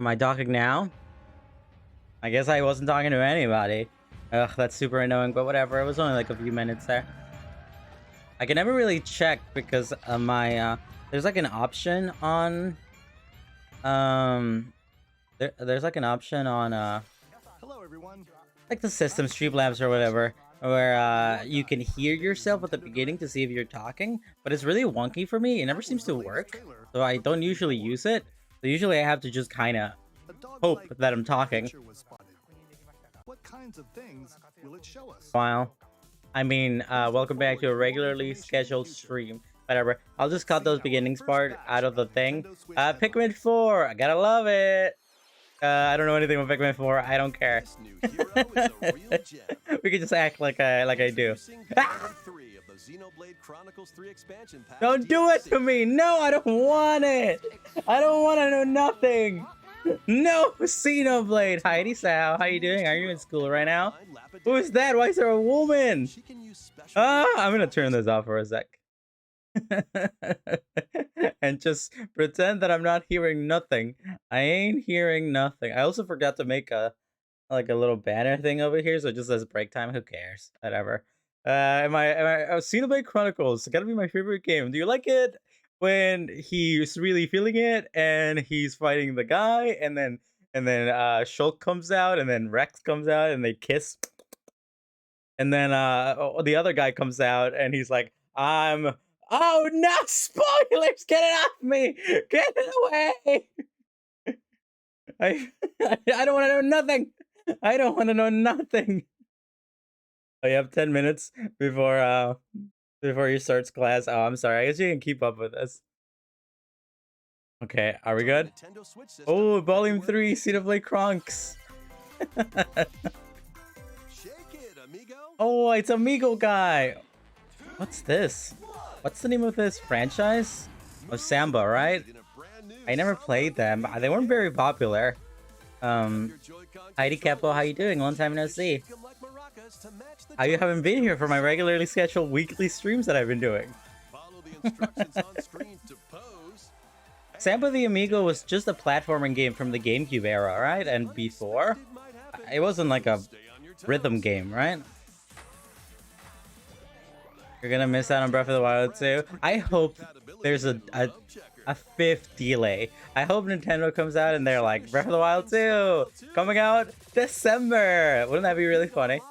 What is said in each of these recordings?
Am I talking now? I guess I wasn't talking to anybody. Ugh, that's super annoying, but whatever. It was only like a few minutes there. I can never really check because there's like an option on there's like an option on Hello, everyone. like the system Streamlabs or whatever, where you can hear yourself at the beginning to see if you're talking, but it's really wonky for me. It never seems to work, so I don't usually use it. So usually I have to just kind of hope that I'm talking. What kinds of things will it show us? While I mean, welcome back to a regularly scheduled stream. Whatever. I'll just cut those beginnings part out of the thing. Pikmin 4. I gotta love it. I don't know anything about Pikmin 4. I don't care. We can just act like I do. Don't do it to me. No, I don't want it. I don't want to know nothing. No, Xenoblade. Heidi Sao, how you doing? Are you in school right now? Who is that? Why is there a woman? I'm gonna turn this off for a sec. And just pretend that I'm not hearing nothing. I ain't hearing nothing. I also forgot to make a little banner thing over here, so it just says break time. Who cares? Whatever. Xenoblade Chronicles. Gotta be my favorite game. Do you like it when he's really feeling it and he's fighting the guy, and then Shulk comes out, and then Rex comes out, and they kiss, and then the other guy comes out, and he's like, Oh no! Spoilers! Get it off me! Get it away! I don't want to know nothing. I don't want to know nothing. Oh, you have 10 minutes before he starts class. Oh, I'm sorry. I guess you can keep up with this. Okay, are we good? Oh, Volume 3, Xenoblade Chronicles. Oh, it's Amigo guy. What's this? What's the name of this franchise? Oh, Samba, right? I never played them. They weren't very popular. Heidi Capo, how you doing? Long time no see. How you haven't been here for my regularly scheduled weekly streams that I've been doing? Samba the Amigo was just a platforming game from the GameCube era, right? And before, it wasn't like a rhythm game, right? You're gonna miss out on Breath of the Wild too. I hope there's a fifth delay. I hope Nintendo comes out and they're like, Breath of the Wild 2 coming out December. Wouldn't that be really funny?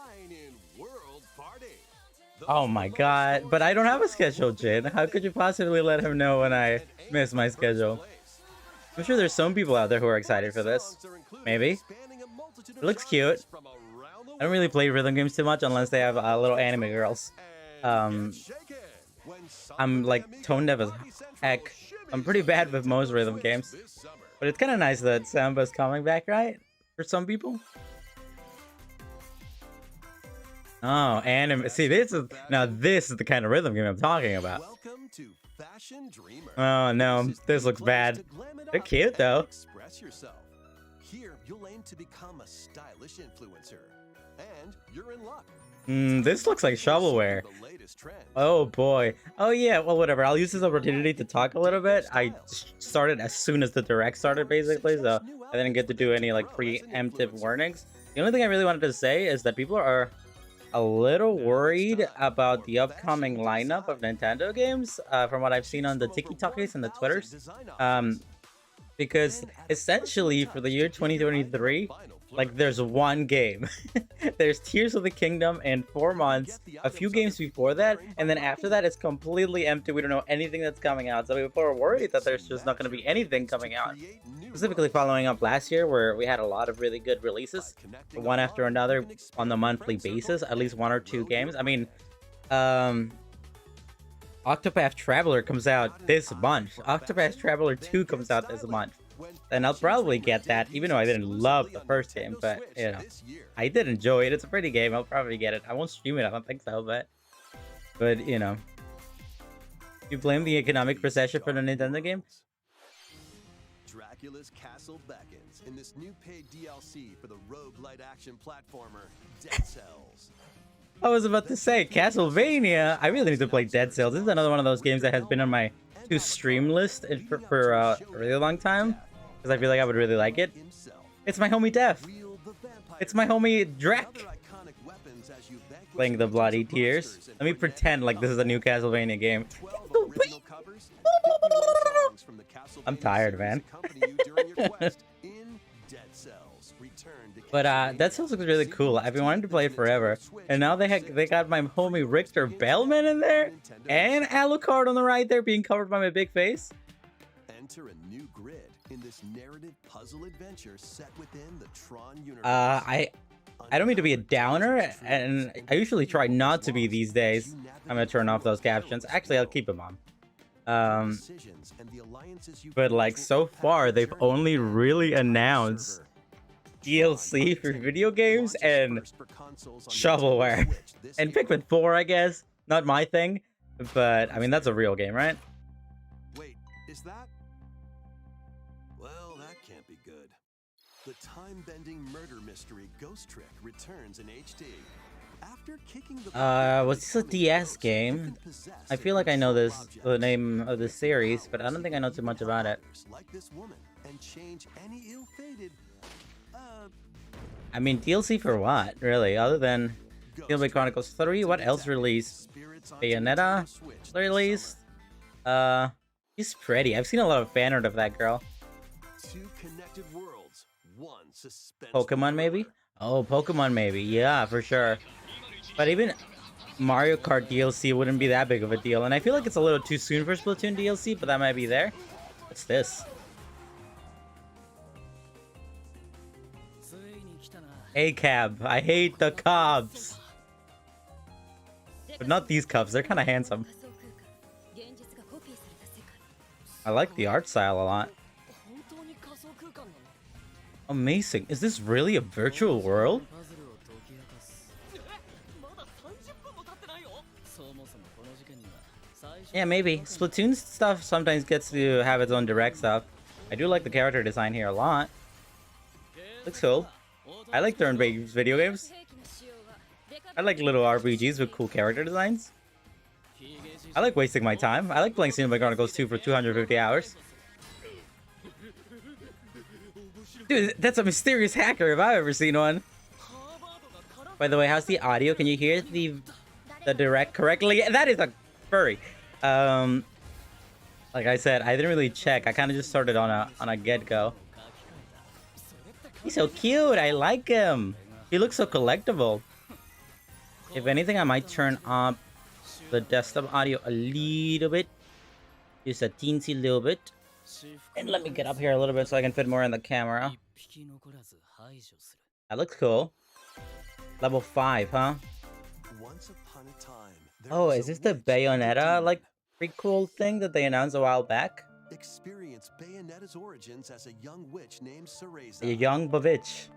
Oh my god. But I don't have a schedule, Jin. How could you possibly let him know when I miss my schedule? I'm sure there's some people out there who are excited for this. Maybe. It looks cute. I don't really play rhythm games too much unless they have little anime girls. I'm like tone deaf as heck. I'm pretty bad with most rhythm games, but it's kind of nice that Samba's coming back, right? For some people. Oh, anime. See, this is the kind of rhythm game I'm talking about. Oh no, this looks bad. They're cute though. Here, you'll aim to become a stylish influencer, and you're in luck. This looks like shovelware. Oh boy. Oh yeah, well whatever. I'll use this opportunity to talk a little bit. I started as soon as the direct started basically, so I didn't get to do any like preemptive warnings. The only thing I really wanted to say is that people are a little worried about the upcoming lineup of Nintendo games, from what I've seen on the TikToks and the Twitters. Because essentially for the year 2023, like there's one game. There's Tears of the Kingdom in 4 months, a few games before that, and then after that it's completely empty. We don't know anything that's coming out, so people are worried that there's just not going to be anything coming out. Specifically following up last year where we had a lot of really good releases, one after another on the monthly basis, at least 1 or 2 games. I mean, Octopath Traveler comes out this month. Octopath Traveler 2 comes out this month. And I'll probably get that, even though I didn't love the first game, but, you know, I did enjoy it. It's a pretty game. I'll probably get it. I won't stream it. I don't think so, but you know. You blame the economic recession for the Nintendo game? Dracula's Castle beckons in this new paid DLC for the roguelite action platformer, Dead Cells. I was about to say, Castlevania. I really need to play Dead Cells. This is another one of those games that has been on my to stream list for a really long time. because I feel like I would really like it. Himself. It's my homie Def. Wield the vampire It's my homie Other Drek iconic weapons as you vanquish playing the bloody potential tears. monsters and Let me forget pretend like this is a new Castlevania game. 12 original covers, 51 songs from the I'm Castlevania tired, series man. accompany you during your quest in Dead Cells. Return to But Castlevania. Dead Cells looks really cool. I've been wanting to play it forever, and now they got my homie Richter Bellman in there, and Alucard on the right there being covered by my big face. Enter a new grid in this narrative puzzle adventure set within the Tron universe. I don't mean to be a downer, and I usually try not to be these days. I'm gonna turn off those captions. Actually, I'll keep them on. But like so far, they've only really announced DLC for video games and shovelware and Pikmin 4, I guess. Not my thing, but I mean that's a real game, right? Wait, is that? Well, that can't be good. The time-bending murder mystery Ghost Trick returns in HD. After kicking the Was this a DS game? I feel like I know the name of the series, but I don't think I know too much about it. Like this woman and change any ill-fated I mean, DLC for what, really? Other than Xenoblade Chronicles 3, what else released? Bayonetta released? She's pretty. I've seen a lot of fan art of that girl. two connected worlds, one suspense. Pokemon, maybe? Oh, Pokemon, maybe. Yeah, for sure. But even Mario Kart DLC wouldn't be that big of a deal. And I feel like it's a little too soon for Splatoon DLC, but that might be there. What's this? A-Cab. I hate the Cubs. But not these Cubs. They're kind of handsome. I like the art style a lot. Amazing. Is this really a virtual world? Yeah, maybe. Splatoon stuff sometimes gets to have its own direct stuff. I do like the character design here a lot. Looks cool. I like turn-based video games. I like little RPGs with cool character designs. I like wasting my time. I like playing Xenoblade Chronicles 2 for 250 hours. Dude, that's a mysterious hacker if I've ever seen one. By the way, how's the audio? Can you hear the direct correctly? That is a furry. Like I said, I didn't really check. I kind of just started on a get-go. He's so cute. I like him. He looks so collectible. If anything, I might turn up the desktop audio a little bit. Just a teensy little bit. And let me get up here a little bit so I can fit more in the camera. That looks cool. Level 5, huh? Once upon a time, Oh, is this the Bayonetta, like, prequel thing that they announced a while back? Experience Bayonetta's origins as a young witch named Cereza. A young Bavitch.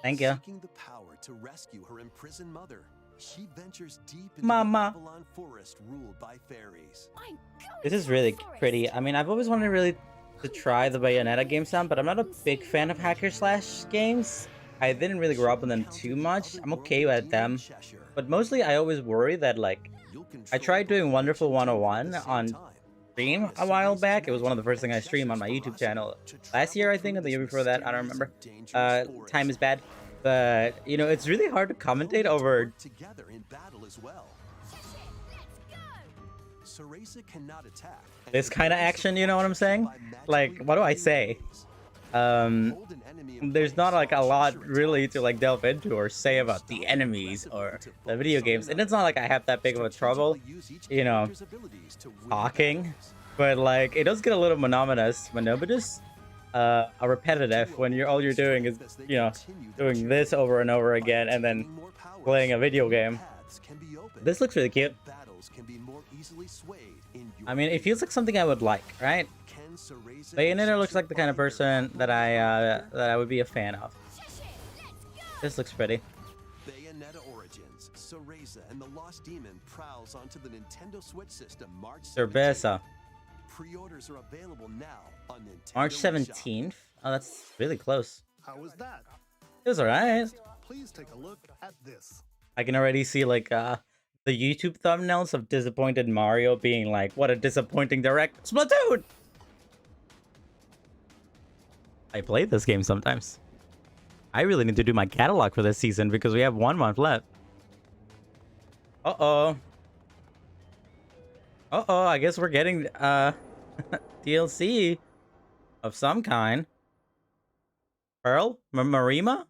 Thank you. Seeking the power to rescue her imprisoned mother, she ventures deep into Mama. the Avalon forest ruled by fairies. This is really pretty. I mean, I've always wanted really to try the Bayonetta game sound, but I'm not a big fan of hacker slash games. I didn't really grow up on them too much. I'm okay with them. But mostly I always worry that, like, I tried doing Wonderful 101 on stream a while back. It was one of the first things I streamed on my YouTube channel last year, I think, or the year before that. I don't remember. Time is bad. But, you know, it's really hard to commentate over Together in battle as well. Cereza cannot attack. this kind of action, you know what I'm saying? Like, what do I say? There's not like a lot really to like delve into or say about the enemies or the video games, and it's not like I have that big of a trouble, you know, talking, but like it does get a little monotonous, repetitive when all you're doing is, you know, doing this over and over again and then playing a video game. This looks really cute. I mean, it feels like something I would like, right? Bayonetta looks like the kind of person that I would be a fan of. This looks pretty. Bayonetta Origins, Cereza and the Lost Demon prowls onto the Nintendo Switch system March 17th. Cerveza. Pre-orders are available now on Nintendo March eShop. 17th? Oh, that's really close. How was that? It was alright. Please take a look at this. I can already see like the YouTube thumbnails of disappointed Mario being like, what a disappointing direct. Splatoon! I play this game sometimes. I really need to do my catalog for this season because we have 1 month left. Uh-oh. Uh-oh, I guess we're getting DLC of some kind. Pearl? Marima?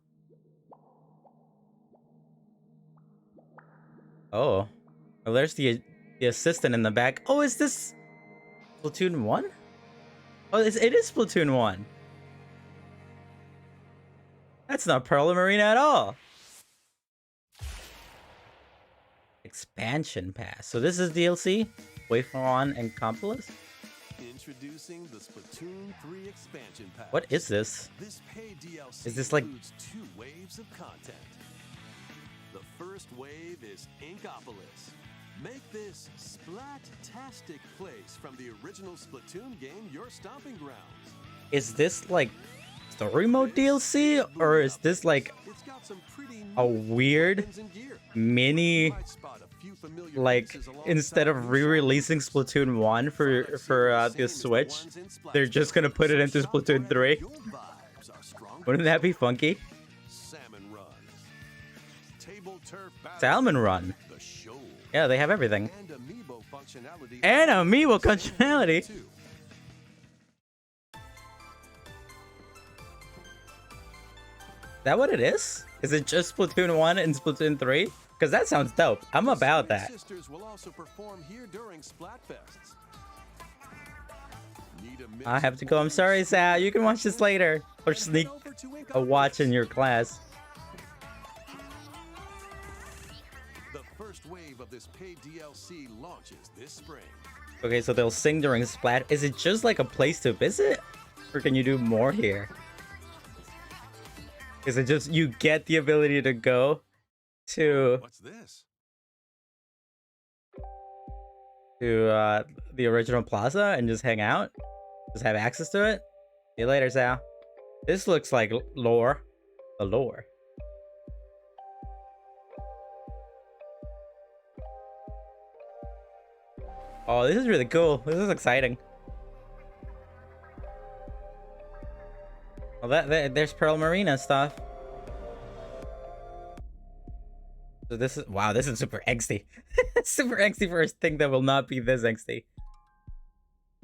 Oh. Well, there's the assistant in the back. Oh, is this Splatoon 1? Oh, it is Splatoon 1. That's not Pearl Marina at all. Expansion Pass. So this is DLC? Wave 1 and Compilus? Introducing the Splatoon 3 expansion pack. What is this? This paid DLC Is this like includes 2 waves of content. The first wave is Inkopolis. Make this splat-tastic place from the original Splatoon game your stomping grounds. Is this like story mode DLC, or is this like It's got some pretty a neat weird weapons and gear. mini, Might spot a few familiar like, faces instead alongside of new re-releasing Splatoon 1 for the Switch, they're just gonna put it into Splatoon 3? Your vibes are stronger. Wouldn't that be funky? Salmon Run. Table Turf Battle. Salmon Run. The show. Yeah, they have everything. And amiibo functionality. And amiibo functionality. too. Is that what it is? Is it just Splatoon 1 and Splatoon 3? Because that sounds dope. I'm about Spring that. Sisters will also perform here during Splatfests. Need a mix I have of to go. I'm old sorry, school Sal. You can watch this retro? later. Or Then sneak head over to a watch in Inkopolis. your class. The first wave of this paid DLC launches this spring. Okay, so they'll sing during Splat. Is it just like a place to visit? Or can you do more here? Is it just you get the ability to go to What's this? the original plaza and just hang out? Just have access to it? See you later, Sal. This looks like lore. The lore. Oh, this is really cool. This is exciting. Well, there's Pearl Marina stuff. So this is, wow, this is super angsty. Super angsty for a thing that will not be this angsty.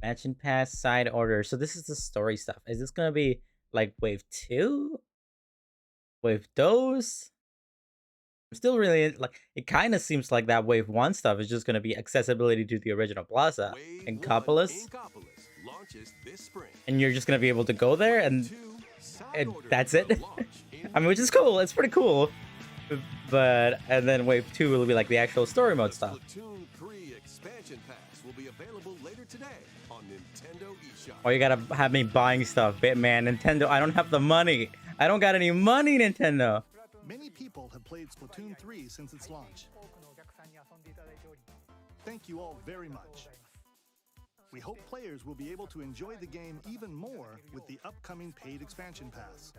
Mansion Pass side order. So this is the story stuff. Is this gonna be like wave 2? Wave dose? I'm still really like, it kind of seems like that wave 1 stuff is just gonna be accessibility to the original plaza Wave in 1 Inkopolis, Inkopolis launches this spring. and you're just gonna be able to go there and Two side and orders that's will it. launch in I mean, which is cool. It's pretty cool. But and then wave 2 will be like the actual story mode stuff. Splatoon 3 expansion pass will be available later today on Nintendo eShop. Oh, you gotta have me buying stuff, man. Nintendo, I don't have the money. I don't got any money, Nintendo. Many people have played Splatoon 3 since its launch. Thank you all very much. We hope players will be able to enjoy the game even more with the upcoming paid expansion pass.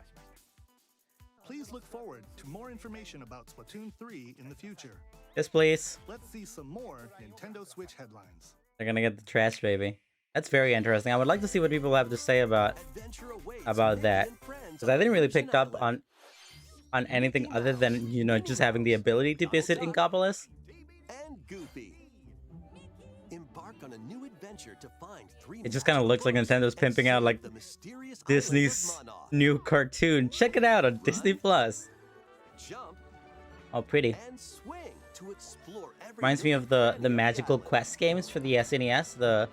Please look forward to more information about Splatoon 3 in the future. Yes, please. Let's see some more Nintendo Switch headlines. They're gonna get the trash baby. That's very interesting. I would like to see what people have to say about Adventure awaits about men that, and friends because I didn't really Ocean pick up Island. on anything other than, you know, just having the ability to visit Inkopolis. And Goofy. Embark on a new adventure to find 3 It just kind of looks like Nintendo's pimping out like the mysterious Disney's island of Monoth. new cartoon. Check it out on Disney Plus. Jump Oh, pretty. and swing to explore every Reminds me nook of and the cranny of Magical island. Quest games for the SNES, the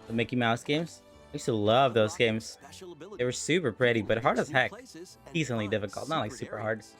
Mickey Mouse games. I used to love those games. Special They were super pretty, but hard as New heck. places and Decently fun difficult, not like secret super hard. areas.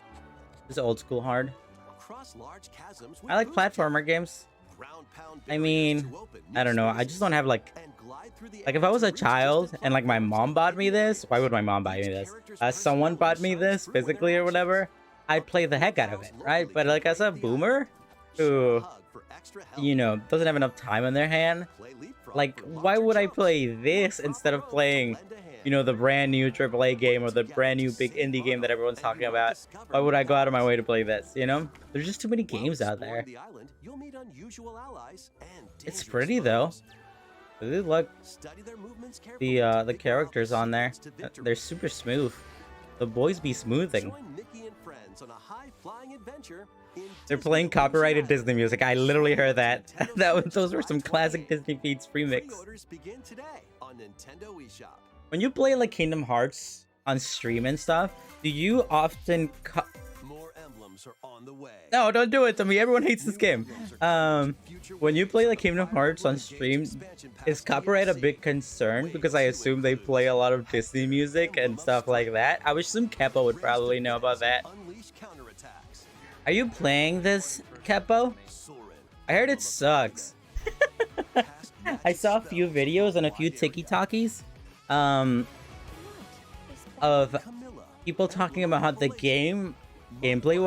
Just old school hard. Cross large chasms with I like boost platformer games. ground pound I barriers mean, to open I new don't know. I spaces just don't have like and glide through the if air I was to a reach child distant and like my platforms mom bought me hidden this, why would my mom buy me Each this? character's Someone personality bought me shines this through when physically they're or whatever, I'd play the heck out of it, right? But like as a boomer who, hug for extra help. you know, doesn't have enough time on their hand, Play leapfrog like for why larger would I jumps. play this instead of playing, you know, the brand new AAA game or the brand new big indie game that everyone's talking about? Why would I go out of my way to play this, you know? There's just too many While games out exploring there. the island, you'll meet unusual allies and It's dangerous pretty, though. foes. Really look Study their movements carefully the characters on there. They're super smooth. The boys be smoothing. Join Mickey and friends on a high-flying adventure in They're playing copyrighted Disney music. I literally heard that. Those were some classic Disney Feeds remix. Pre-orders begin today on Nintendo eShop. When you play like Kingdom Hearts on stream and stuff, do you often More emblems are on the way. No, don't do it to me. Everyone hates this game. When you play like Kingdom Hearts on stream, is copyright a big concern? Because I assume they play a lot of Disney music and stuff like that. I would assume Keppo would probably know about that. Unleash counterattacks. Are you playing this, Keppo? Soren. I heard it sucks. I saw a few videos and a few TikTokies of Camilla. people talking about how the gameplay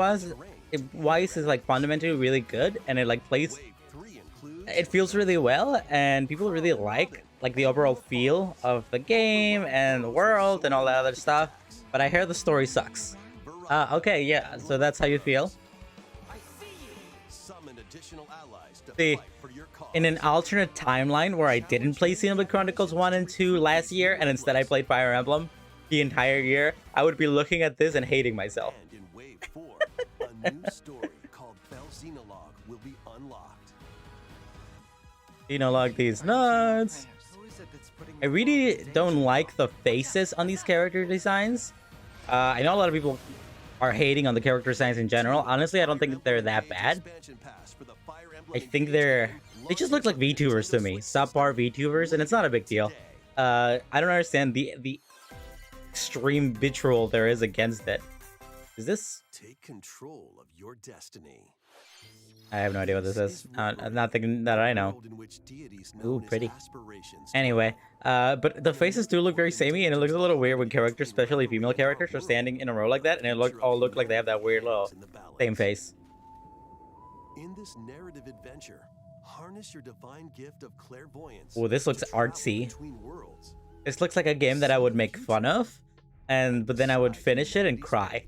wise is like fundamentally really good, and it like plays, Wave 3 includes it feels really well, and people really like the overall feel of the game and the world and all that other stuff. But I hear the story sucks. Okay, yeah, so that's how you feel. summon additional allies to See, fight for your cause. in an alternate timeline where I didn't play Xenoblade Chronicles 1 and 2 last year, and instead I played Fire Emblem the entire year, I would be looking at this and hating myself. And in Wave 4, a new story called Bell Xenologue will be unlocked. Xenologue these nuts. I really don't like the faces on these character designs. I know a lot of people are hating on the character designs in general. Honestly, I don't think they're that bad. I think they just look like VTubers to me. Subpar VTubers, and it's not a big deal. I don't understand the extreme vitriol there is against it. Is this? Take control of your destiny. I have no idea what this is. Nothing that I know. World in which deities Ooh, known as pretty. aspirations Anyway, but the faces do look very samey, and it looks a little weird when characters, especially female characters, are standing in a row like that, and it all look like they have that weird little in the balance. same face. In this narrative adventure, harness your divine gift of clairvoyance. Ooh, this looks to travel artsy. between worlds. This looks like a game that I would make fun of, but then I would finish it and cry.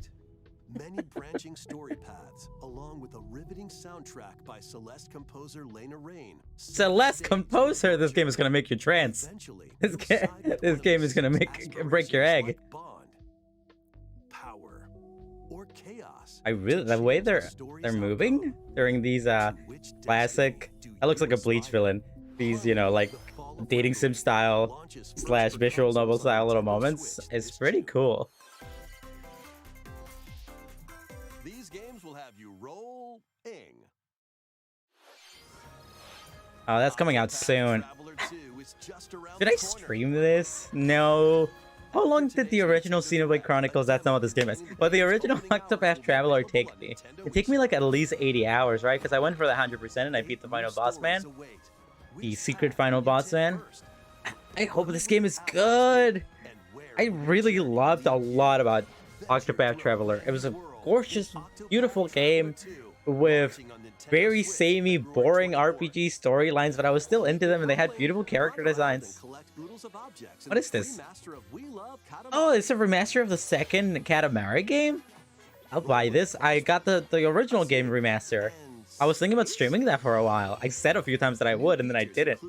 Many branching story paths, along with a riveting soundtrack by Celeste composer Lena Raine. Celeste composer, this game is gonna make you trance. Eventually, This you'll ga- side with this one of game those is gonna break your aspirations egg. like Bond, power, or chaos. I really, the way they're moving during these classic, that looks like a Bleach villain. These, you know, like dating sim style / visual novel style little moments is pretty cool. These games will have you rolling. Oh, that's coming out soon. Traveler 2 is just around Did the I corner. stream this? No. How long did the original Xenoblade Chronicles, that's not what this game is, but the original Octopath Traveler take me? It took me like at least 80 hours, right? Because I went for the 100% and I beat the final boss man. The secret final boss man. I hope this game is good. I really loved a lot about Octopath Traveler. It was a gorgeous, beautiful game with very samey, boring RPG storylines, but I was still into them, and they had beautiful character designs. What is this? Oh, it's a remaster of the second Katamari game? I'll buy this. I got the original game remaster. I was thinking about streaming that for a while. I said a few times that I would, and then I didn't.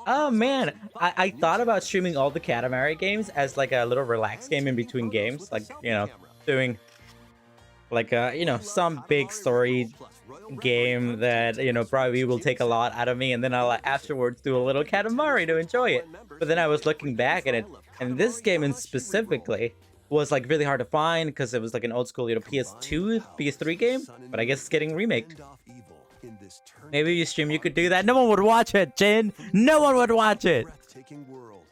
Oh man, I thought about streaming all the Katamari games as like a little relaxed game in between games. Like, you know, doing like you know, some big story game that, you know, probably will take a lot out of me, and then I'll afterwards do a little Katamari to enjoy it. But then I was looking back at it, and this game in specifically was like really hard to find because it was like an old school, you know, PS2, PS3 game, but I guess it's getting remaked. Maybe you stream, you could do that. No one would watch it, Jin. No one would watch it. Breathtaking world.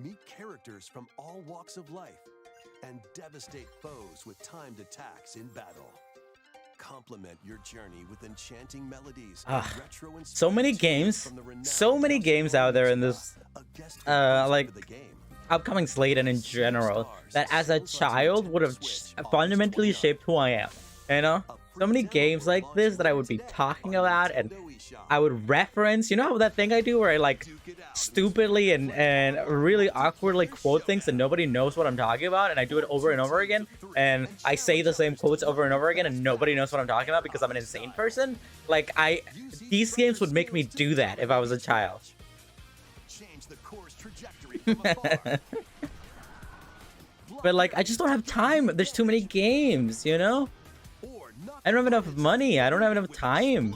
Meet characters from all walks of life and devastate foes with timed attacks in battle. Complement your journey with enchanting melodies and retro So many games, so many games out there in this like upcoming slate and in general that as a child would have fundamentally shaped who I am, you know? So many games like this that I would be talking about and I would reference, you know how that thing I do where I like stupidly and really awkwardly quote things and nobody knows what I'm talking about, and I do it over and over again, and I say the same quotes over and over again and nobody knows what I'm talking about because I'm an insane person. Like, these games would make me do that if I was a child. But like, I just don't have time. There's too many games, you know? I don't have enough money. I don't have enough time.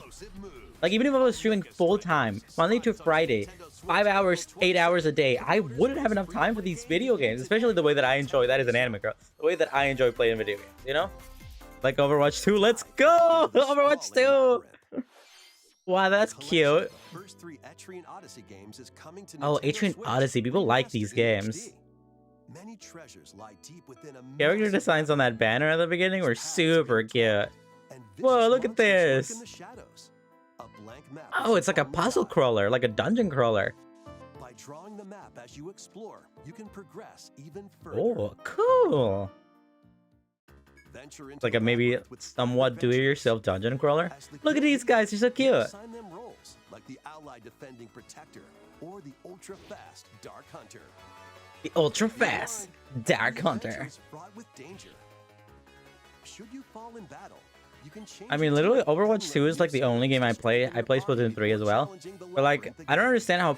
Like, even if I was streaming full time, Monday to Friday, 5 hours, 8 hours a day, I wouldn't have enough time for these video games, especially the way that I enjoy, that is an anime girl, the way that I enjoy playing video games, you know? Like Overwatch 2, let's go! Overwatch 2! Wow, that's cute. Oh, Etrian Odyssey, people like these games. Character designs on that banner at the beginning were super cute. Whoa, look at this! Oh, it's like a puzzle crawler, like a dungeon crawler. By drawing the map as you explore, you can progress even further. Oh, cool. It's like a maybe somewhat do-it-yourself dungeon crawler. Look at these guys, they're so cute. Assign them roles like the Allied Defending Protector or the ultra-fast Dark Hunter. The ultra-fast Dark Hunter. Fraught with danger. Should you fall in battle, you can change. I mean, literally, Overwatch 2 is like the only game I play. I play Splatoon 3 as well. But like, I don't understand how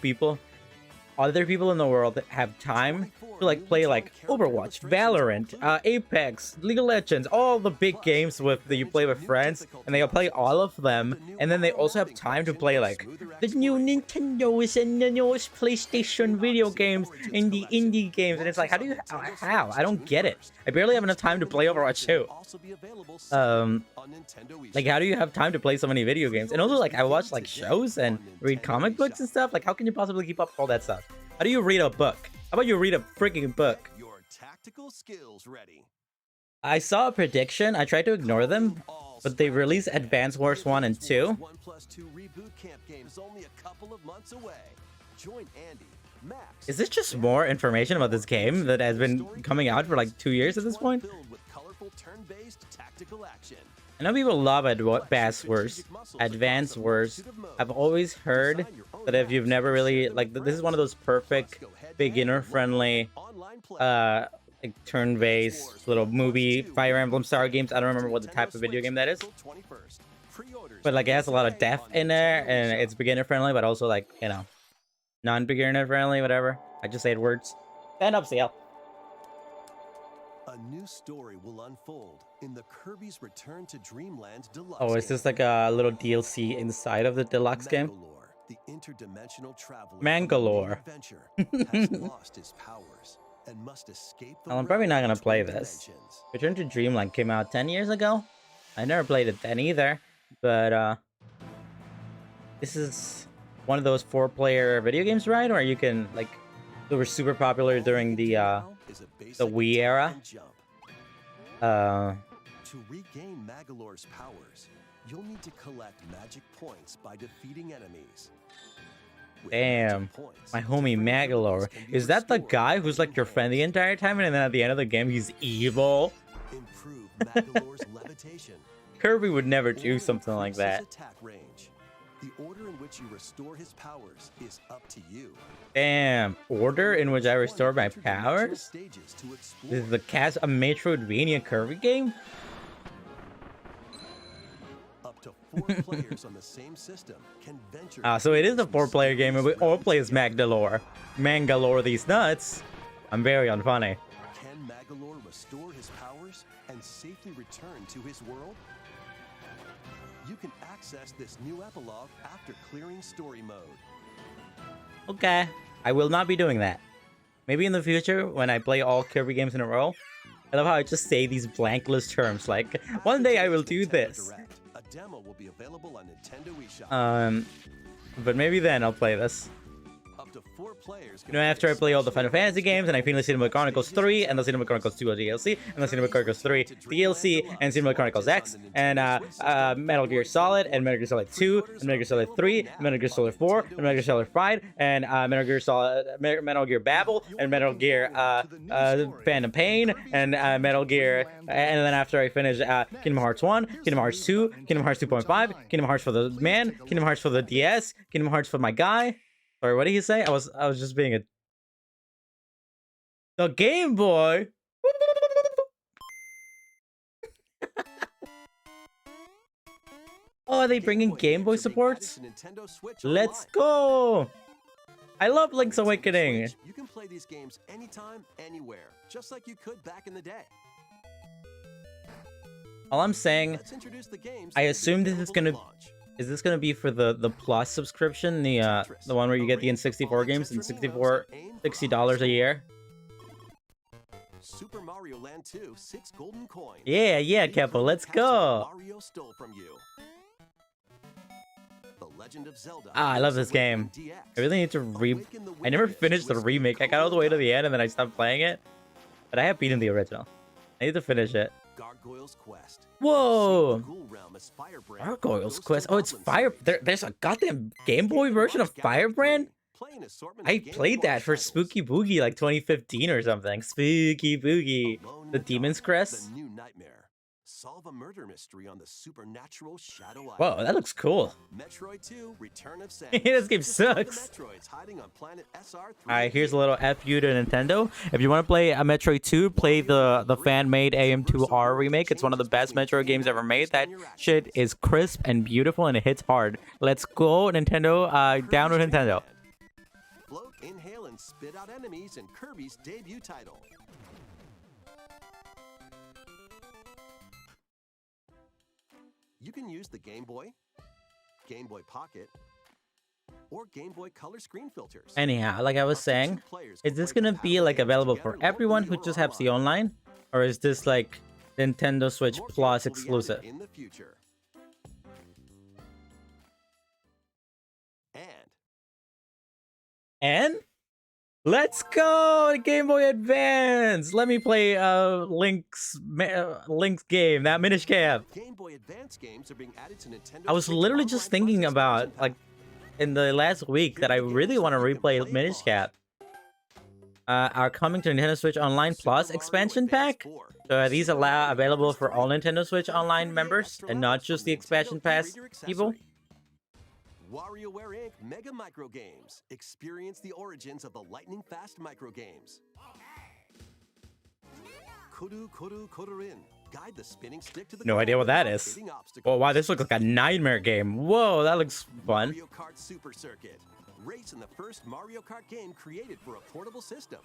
other people in the world that have time to like play like Overwatch, Valorant, Apex, League of Legends, all the big games that you play with friends, and they play all of them, and then they also have time to play like the new Nintendo's and the newest PlayStation video games and the indie games, and it's like, how? I don't get it. I barely have enough time to play Overwatch 2. Like, how do you have time to play so many video games? And also, like, I watch like shows and read comic books and stuff. Like, how can you possibly keep up with all that stuff? How do you read a book? How about you read a freaking book? Your tactical skills ready. I saw a prediction. I tried to ignore them, but they released Advance Wars 1 and 2. 1+2 reboot camp game is only a couple of months away. Join Andy, Max. Is this just more information about this game that has been coming out for like 2 years at this point? Filled with colorful turn-based tactical action. I know people love Advance Wars. Advance Wars. I've always heard that if you've never really like, this is one of those perfect beginner-friendly, like turn-based little movie Fire Emblem Star games. I don't remember what the type of video game that is, but like it has a lot of depth in there, and it's beginner-friendly, but also like, you know, non-beginner-friendly, whatever. I just said words. Stand up, CL. A new story will unfold in the Kirby's Return to Dreamland Deluxe. Oh, is this like a little DLC inside of the deluxe game? Mangalore, the interdimensional traveler Mangalore. adventure, has lost his powers and must escape the Well, I'm probably not realm gonna play between this. dimensions. Return to Dreamland came out 10 years ago. I never played it then either, but this is one of those 4-player video games, right? Or you can like, they were super popular during the Wii era. To regain Magalore's powers, you'll need to collect magic points by defeating enemies. With Damn, magic points, my homie your Magolor. powers can be Is that the restored guy who's like in your game. friend the entire time, and then at the end of the game he's evil? Improve Magalore's levitation. Kirby would never or do something like increase his that. attack range. The order in which you restore his powers is up to you. Damn, order in which I restore my Interdimensional powers? stages to explore. This is the cast a Metroidvania Kirby game? Up to 4 players on the same system can venture. So it is a 4-player game, and we all play as Magdalore. Mangalore these nuts. I'm very unfunny. Can Magolor restore his powers and safely return to his world? You can access this new epilogue after clearing story mode. Okay, I will not be doing that. Maybe in the future, when I play all Kirby games in a row. I love how I just say these blankless terms, like, one day I will do Nintendo this. Direct, a demo will be available on Nintendo eShop. But maybe then I'll play this. Up to 4 players. You know, after I play all the Final Fantasy games, and I finish Xenoblade Chronicles 3, and the Xenoblade Chronicles 2 DLC, and the Xenoblade Chronicles 3 DLC, and Xenoblade Chronicles X, and Metal Gear Solid, and Metal Gear Solid 2, and Metal Gear Solid 3, and Metal Gear Solid 4, and Metal Gear Solid 5, and Metal Gear Babel, and Metal Gear Phantom Pain, and Metal Gear, and then after I finish Kingdom Hearts 1, Kingdom Hearts 2, Kingdom Hearts 2.5, Kingdom Hearts for the man, Kingdom Hearts for the DS, Kingdom Hearts for my guy. Sorry, what did he say? I was just being a... The Game Boy? Oh, are they bringing Game Boy supports? Let's go! I love Link's On Nintendo Awakening. Switch, you can play these games anytime, anywhere, just like you could back in the day. All I'm saying, Let's introduce the games I that will be assume this is available gonna. at launch. Is this gonna be for the Plus subscription, the one where you get the N64 games and $60 a year? Super Mario Land 2, 6 golden coins. Yeah, Reclaim Kepo, let's the castle go. Mario stole from you. The Legend of Zelda. I love this Awakening game. DX. I really need to Awaken the I never witch, finished the Twisted remake. I got all the way to the Cobra. end and then I stopped playing it. But I have beaten the original. I need to finish it. Gargoyle's Quest. Whoa! Save the Ghoul Realm as Firebrand. Gargoyle's Ghost Quest. and Oh, it's Goblin Fire. series. There's a goddamn Game Boy Game & version of Watch Galaxy Firebrand? 3. Play an assortment I of Game & played that Watch for titles. Spooky Boogie like 2015 or something. Spooky Boogie. Alone in The the Demon's Dark, Crest. The New Nightmare. Solve a murder mystery on the supernatural Shadow Island. Whoa, that looks cool. Metroid 2: Return of Samus. This game Discover the sucks. Metroids hiding on planet SR3. Alright, here's a little FU to Nintendo. If you want to play a Metroid 2, play the fan-made AM2R remake. It's one of the best Metroid games ever made. That shit is crisp and beautiful and it hits hard. Let's go, Nintendo. Download Nintendo. Float, inhale, and spit out enemies in Kirby's debut title. You can use the Game Boy, Game Boy Pocket, or Game Boy Color screen filters. Anyhow, like I was Up to saying, 2 players is can this play gonna be compatible like games available together for everyone who locally just or has the online? Or is this like Nintendo Switch More games Plus will be added exclusive? in the future. And let's go, Game Boy Advance. Let me play Link's game, that Minish Cap. Game Boy Advance games are being added to Nintendo I was Switch literally Online just Plus thinking expansion about pack. like in the last week that I really want to replay Minish Cap. Are coming to Nintendo Switch Online Super Plus Mario expansion Advance pack. 4. So are these Super allow Mario available Advance for all 4 Nintendo Switch with Online 38 members extra and not levels just from the Nintendo expansion pass e-reader people? accessory. WarioWare Inc. Mega Micro Games. Experience the origins of the lightning fast micro games. Kuru Kuru Kururin. Guide the spinning stick to the No goal idea what that without is. hitting Oh obstacles. wow, this looks like a nightmare game. Whoa, that looks fun. Mario Kart Super Circuit. Race in the first Mario Kart game created for a portable system.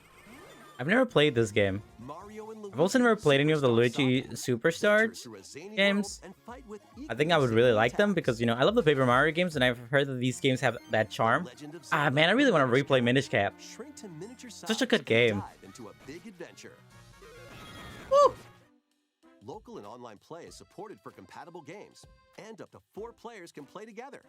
I've never played this game. Mario and Luigi. I've also never played any of the Superstar Luigi Soccer. Superstars Venture through a zany games. world and fight with I think I would equally really zany like them attacks. because, you know, I love the Paper Mario games and I've heard that these games have that charm. Legend of Ah, Zelda man, I really want to Minish replay Cap. Minish Cap. Shrink to miniature Such a size good and game. dive into a big adventure. Woo! Local and online play is supported for compatible games, and up to 4 players can play together.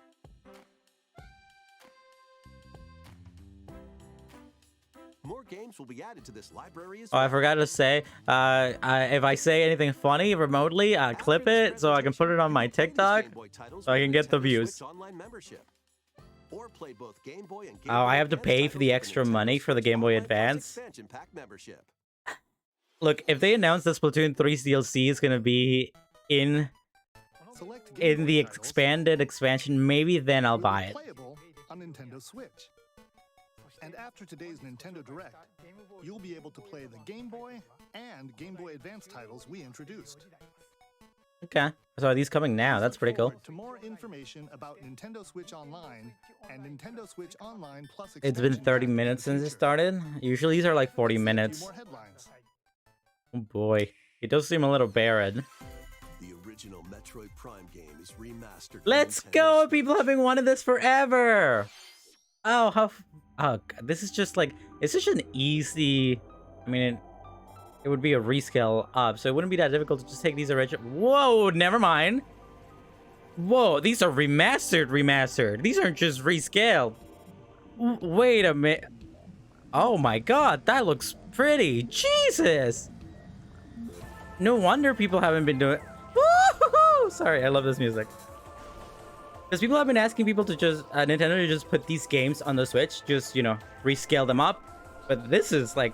More games will be added to this library as Oh, well. I forgot to say, if I say anything funny remotely, clip it so I can put it on my TikTok. so I can get the views. Online membership. Or play both Game Boy and Game Oh, Boy I have to Advance pay for the titles extra Nintendo money for the Switch Game Boy Online Plus Advance. Expansion Pack membership. Look, if they announce that Splatoon 3's DLC is gonna be in Select Game the Boy titles expanded expansion, maybe then I'll will be buy it. Playable on Nintendo Switch. And after today's Nintendo Direct, you'll be able to play the Game Boy and Game Boy Advance titles we introduced. Okay. So are these coming now? That's pretty cool. Forward to more information about Nintendo Switch Online and Nintendo Switch Online Plus It's been expansion 30 pack in minutes the since it future. started. Usually these are like 40 Let's see a few minutes. more headlines. Oh boy. It does seem a little barren. The original Metroid Prime game is remastered. for Let's Nintendo go! Switch. People have been wanting this forever! Oh, oh, God, this is just like... It's such an easy... I mean, it would be a rescale up, so it wouldn't be that difficult to just take these original... Whoa, never mind! Whoa, these are remastered. These aren't just rescaled. Wait a minute. Oh my god, that looks pretty. Jesus! No wonder people haven't been doing... Woo-hoo-hoo! Sorry, I love this music. Because people have been asking people to just... Nintendo to just put these games on the Switch. Just, you know, rescale them up. But this is like...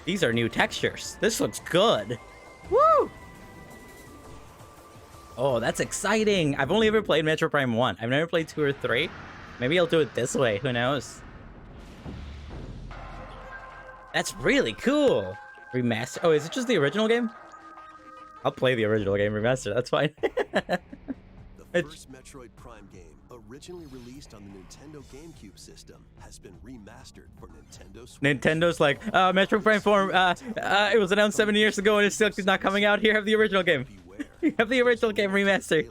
These are new textures. This looks good. Woo! Oh, that's exciting. I've only ever played Metro Prime 1. I've never played 2 or 3. Maybe I'll do it this way. Who knows? That's really cool. Remaster. Oh, is it just the original game? I'll play the original game remaster. That's fine. The The first Metroid Prime game, originally released on the Nintendo GameCube system, has been remastered for Nintendo Switch. Nintendo's like, Metroid Prime 4, it was announced 7 years ago and it's still not coming out. Here, have the original game. You have the original game remastered.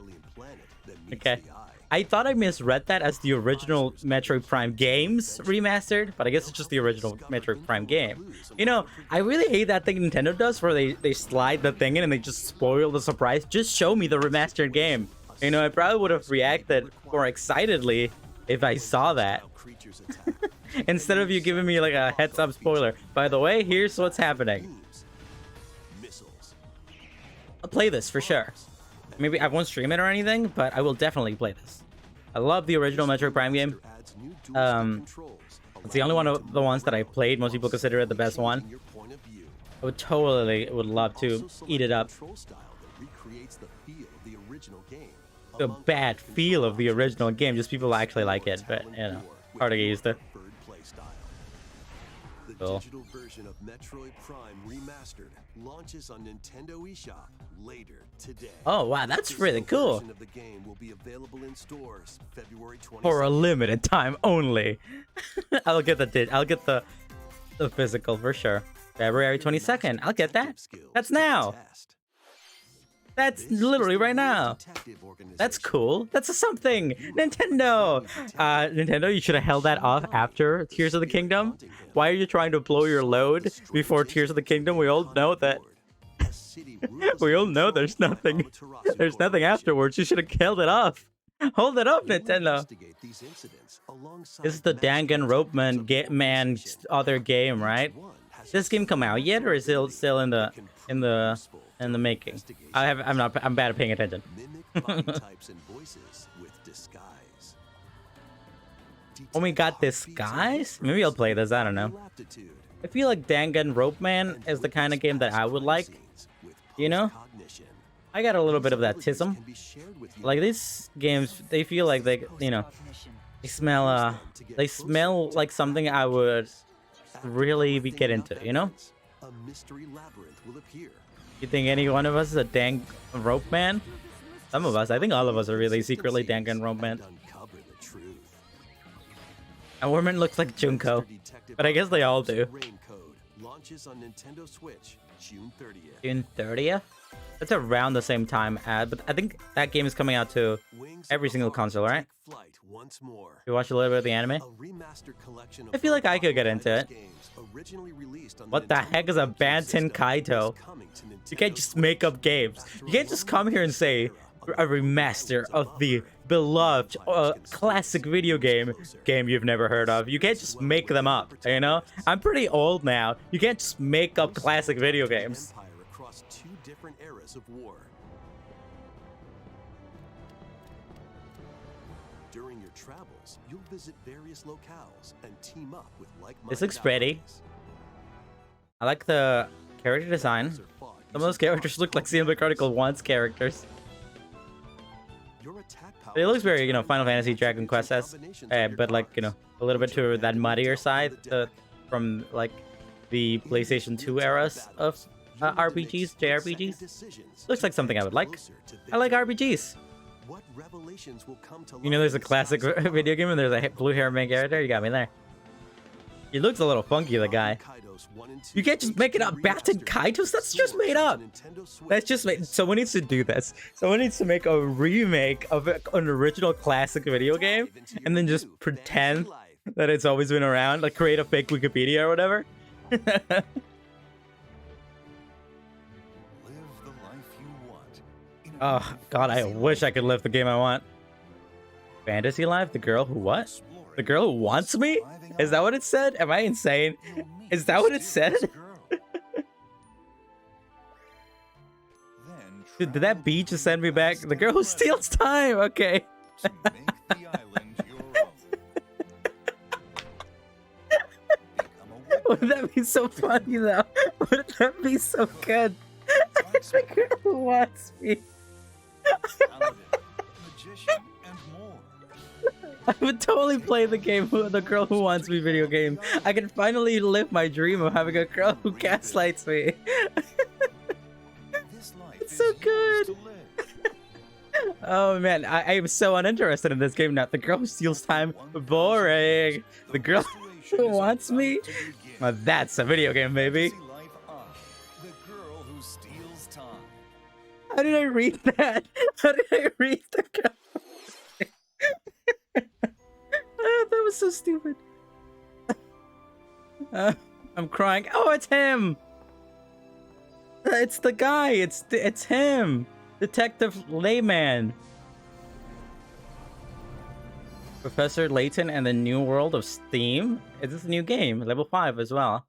Okay. I thought I misread that as the original Metroid Prime games remastered, but I guess it's just the original Metroid Prime game. You know, I really hate that thing Nintendo does where they slide the thing in and they just spoil the surprise. Just show me the remastered game. You know, I probably would have reacted more excitedly if I saw that. Instead of you giving me like a heads up spoiler. By the way, here's what's happening. I'll play this for sure. Maybe I won't stream it or anything, but I will definitely play this. I love the original Metroid Prime game. It's the only one of the ones that I played. Most people consider it the best one. I would totally love to eat it up. The bad feel of the original game, just people actually like it, but you know, hard to get used to. The digital version of Metroid Prime Remastered launches on Nintendo eShop later today. Oh wow, that's really cool. Of the game will be available in stores February 22nd. For a limited time only. I'll get the physical for sure. February 22nd. I'll get that. That's now. That's literally right now. That's cool. That's something. Nintendo. Nintendo, you should have held that off after Tears of the Kingdom. Why are you trying to blow your load before Tears of the Kingdom? We all know that. We all know there's nothing. There's nothing afterwards. You should have killed it off. Hold it up, Nintendo. This is the Danganronpa man's other game, right? Did this game come out yet, or is it still in the making? I'm bad at paying attention. Oh, we got Disguise? Maybe I'll play this, I don't know. I feel like Danganronpa is the kind of game that I would like. You know? I got a little bit of that tism. Like these games, they feel like they, you know, they smell like something I would really get into, you know? You think any one of us is a Danganronpa? Some of us. I think all of us are really secretly Danganronpa. And Woman looks like Junko, but I guess they all do. June 30th? That's around the same time but I think that game is coming out to every single console, right? You watch a little bit of the anime? I feel like I could get into it. What the heck is a Banten Kaito? You can't just make up games. You can't just come here and say a remaster of the beloved classic video game you've never heard of. You can't just make them up, you know? I'm pretty old now. You can't just make up classic video games. Across two different eras of war. During your travels, you'll visit various locales and team up with like-minded. This looks pretty. I like the character design. Some of those characters look like Xenoblade Chronicle 1's characters. It looks very, you know, Final Fantasy Dragon Quest-esque, but like, you know, a little bit to that muddier side from like the PlayStation 2 eras of RPGs, JRPGs. Looks like something I would like. I like RPGs. You know, there's a classic video game and there's a blue hair main character. You got me there. He looks a little funky, the guy. You can't just make it up. Batten Kaitos? That's just made up. That's just made. Someone needs to do this. Someone needs to make a remake of an original classic video game and then just pretend that it's always been around. Like create a fake Wikipedia or whatever. Oh god, I wish I could live the game I want. Fantasy Life? The girl who what? The girl who wants me? Is that what it said? Am I insane? Is that what it said? Did that bee just send me back? The girl who steals time! Okay. Wouldn't that be so funny though? Wouldn't that be so good? The girl who wants me. I would totally play the game, the girl who wants me video game. I can finally live my dream of having a girl who gaslights me. It's so good. Oh man, I am so uninterested in this game now. The girl who steals time, boring. The girl who wants me, well, that's a video game, baby. The girl who steals time. How did I read that? How did I read the girl? That was so stupid. I'm crying. Oh, it's him. It's the guy. It's him. Detective Layman. Professor Layton and the New World of Steam. Is this a new game? Level 5 as well.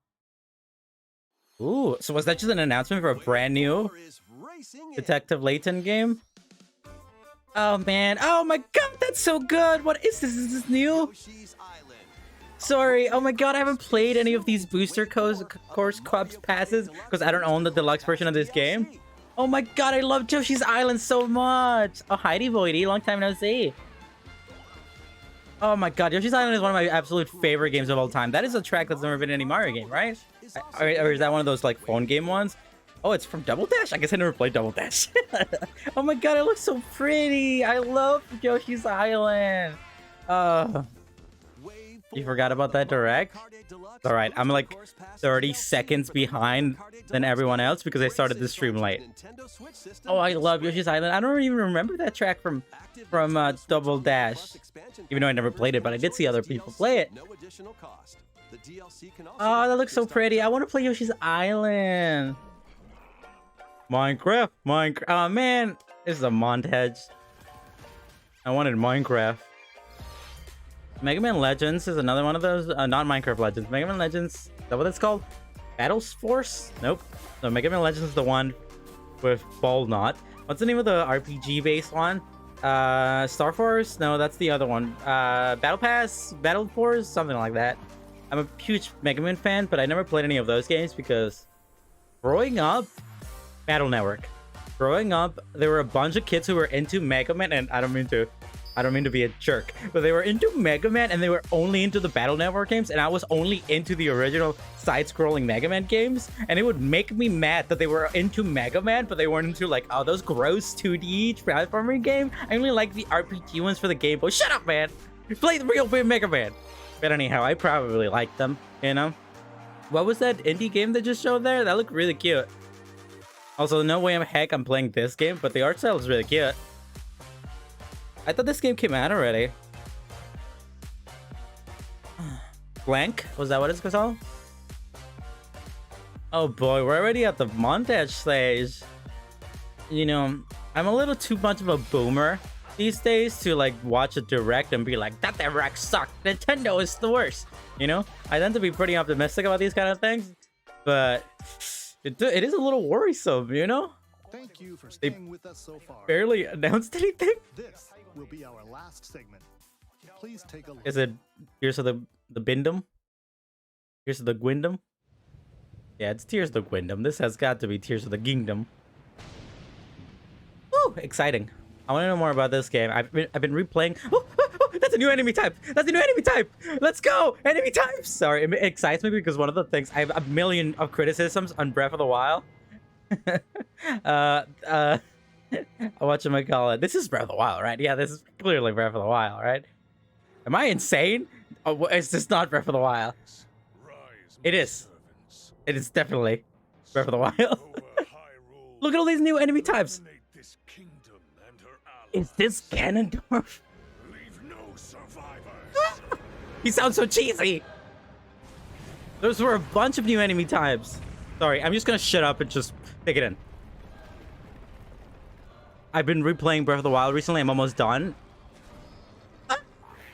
Ooh, so was that just an announcement for a brand new Detective Layton game? Oh man. Oh my god, that's so good. What is this? Is this new? Sorry. Oh my god, I haven't played any of these booster course clubs passes because I don't own the deluxe version of this game. Oh my god, I love Yoshi's Island so much. Oh, Heidi Voidy, long time no see. Oh my god, Yoshi's Island is one of my absolute favorite games of all time. That is a track that's never been in any Mario game, right? Or is that one of those like phone game ones? Oh, it's from Double Dash? I guess I never played Double Dash. Oh my god, it looks so pretty. I love Yoshi's Island. You forgot about that direct? All right, I'm like 30 seconds behind than everyone else because I started the stream late. Oh, I love Yoshi's Island. I don't even remember that track from Double Dash, even though I never played it, but I did see other people play it. Oh, that looks so pretty. I want to play Yoshi's Island. Minecraft. Oh man, this is a montage. I wanted Minecraft. Mega Man Legends is another one of those. Not Minecraft Legends. Mega Man Legends. Is that what it's called? Battle Force? Nope. No, Mega Man Legends is the one with Ball Knot. What's the name of the RPG based one? Star Force? No, that's the other one. Battle Pass? Battle Force? Something like that. I'm a huge Mega Man fan, but I never played any of those games because growing up, Battle Network. Growing up, there were a bunch of kids who were into Mega Man, and I don't mean to be a jerk, but they were into Mega Man and they were only into the Battle Network games, and I was only into the original side-scrolling Mega Man games, and it would make me mad that they were into Mega Man, but they weren't into like, oh, those gross 2D platforming game. I only like the RPG ones for the Game Boy. Shut up, man! Play the real Mega Man! But anyhow, I probably liked them, you know? What was that indie game that just showed there? That looked really cute. Also, no way in heck I'm playing this game, but the art style is really cute. I thought this game came out already. Blank? Was that what it's called? Oh boy, we're already at the montage stage. You know, I'm a little too much of a boomer these days to like watch a direct and be like, that direct sucked. Nintendo is the worst. You know, I tend to be pretty optimistic about these kind of things, but it is a little worrisome, you know? Thank you for staying with us so far. Barely announced anything. This will be our last segment. Please take a look. Is it Tears of the Bindom? Tears of the Gwindom? Yeah, it's Tears of the Gwindom. This has got to be Tears of the Kingdom. Woo! Exciting. I want to know more about this game. I've been replaying. Oh, that's a new enemy type. That's a new enemy type. Let's go. Enemy types. Sorry, it excites me because one of the things I have a million of criticisms on Breath of the Wild. Whatchamacallit? This is Breath of the Wild, right? Yeah, this is clearly Breath of the Wild, right? Am I insane? Oh, is this not Breath of the Wild? It is. It is definitely Breath of the Wild. Look at all these new enemy types. Is this Ganondorf? He sounds so cheesy. Those were a bunch of new enemy types. Sorry, I'm just gonna shut up and just take it in. I've been replaying Breath of the Wild recently. I'm almost done.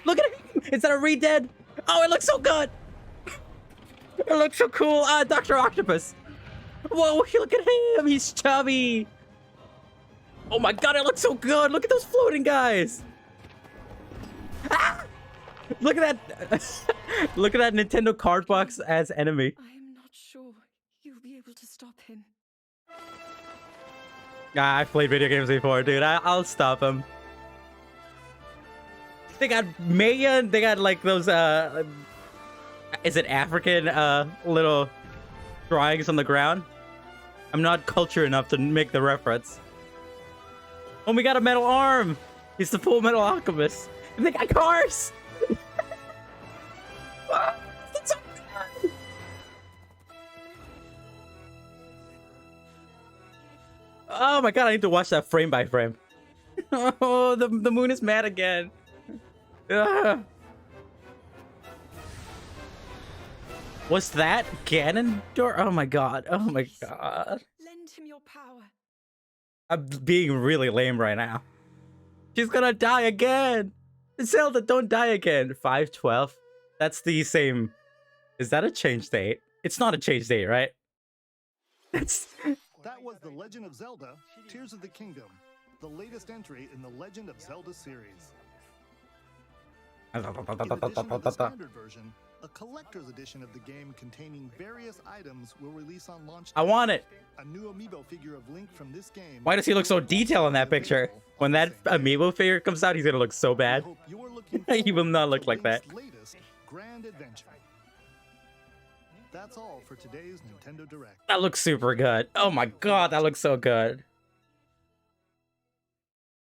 Look at him! Is that a Redead? Oh, it looks so good! It looks so cool! Dr. Octopus! Whoa, look at him! He's chubby! Oh my god, it looks so good! Look at those floating guys! Ah! Look at that! Look at that Nintendo card box as enemy. I'm not sure you'll be able to stop him. I've played video games before, dude. I'll stop him. They got Maya, they got like those, is it African, little drawings on the ground? I'm not cultured enough to make the reference. Oh, we got a metal arm. He's the Full Metal Alchemist. And they got cars. That's so good. Oh my god, I need to watch that frame by frame. Oh, the moon is mad again. Ugh. Was that Ganondorf? Oh my god. Oh my god. Lend him your power. I'm being really lame right now. She's gonna die again. Zelda, don't die again. 512. That's the same. Is that a change date? It's not a change date, right? That's. That was The Legend of Zelda: Tears of the Kingdom, the latest entry in the Legend of Zelda series. In addition to the standard version, a collector's edition of the game containing various items will release on launch I day. want it. A new amiibo figure of Link from this game. Why does he look so detailed in that picture? When that amiibo figure comes out, he's gonna look so bad. We hope you're looking He will forward not to look like that. Link's latest grand adventure. That's all for today's Nintendo Direct. That looks super good. Oh my god, that looks so good.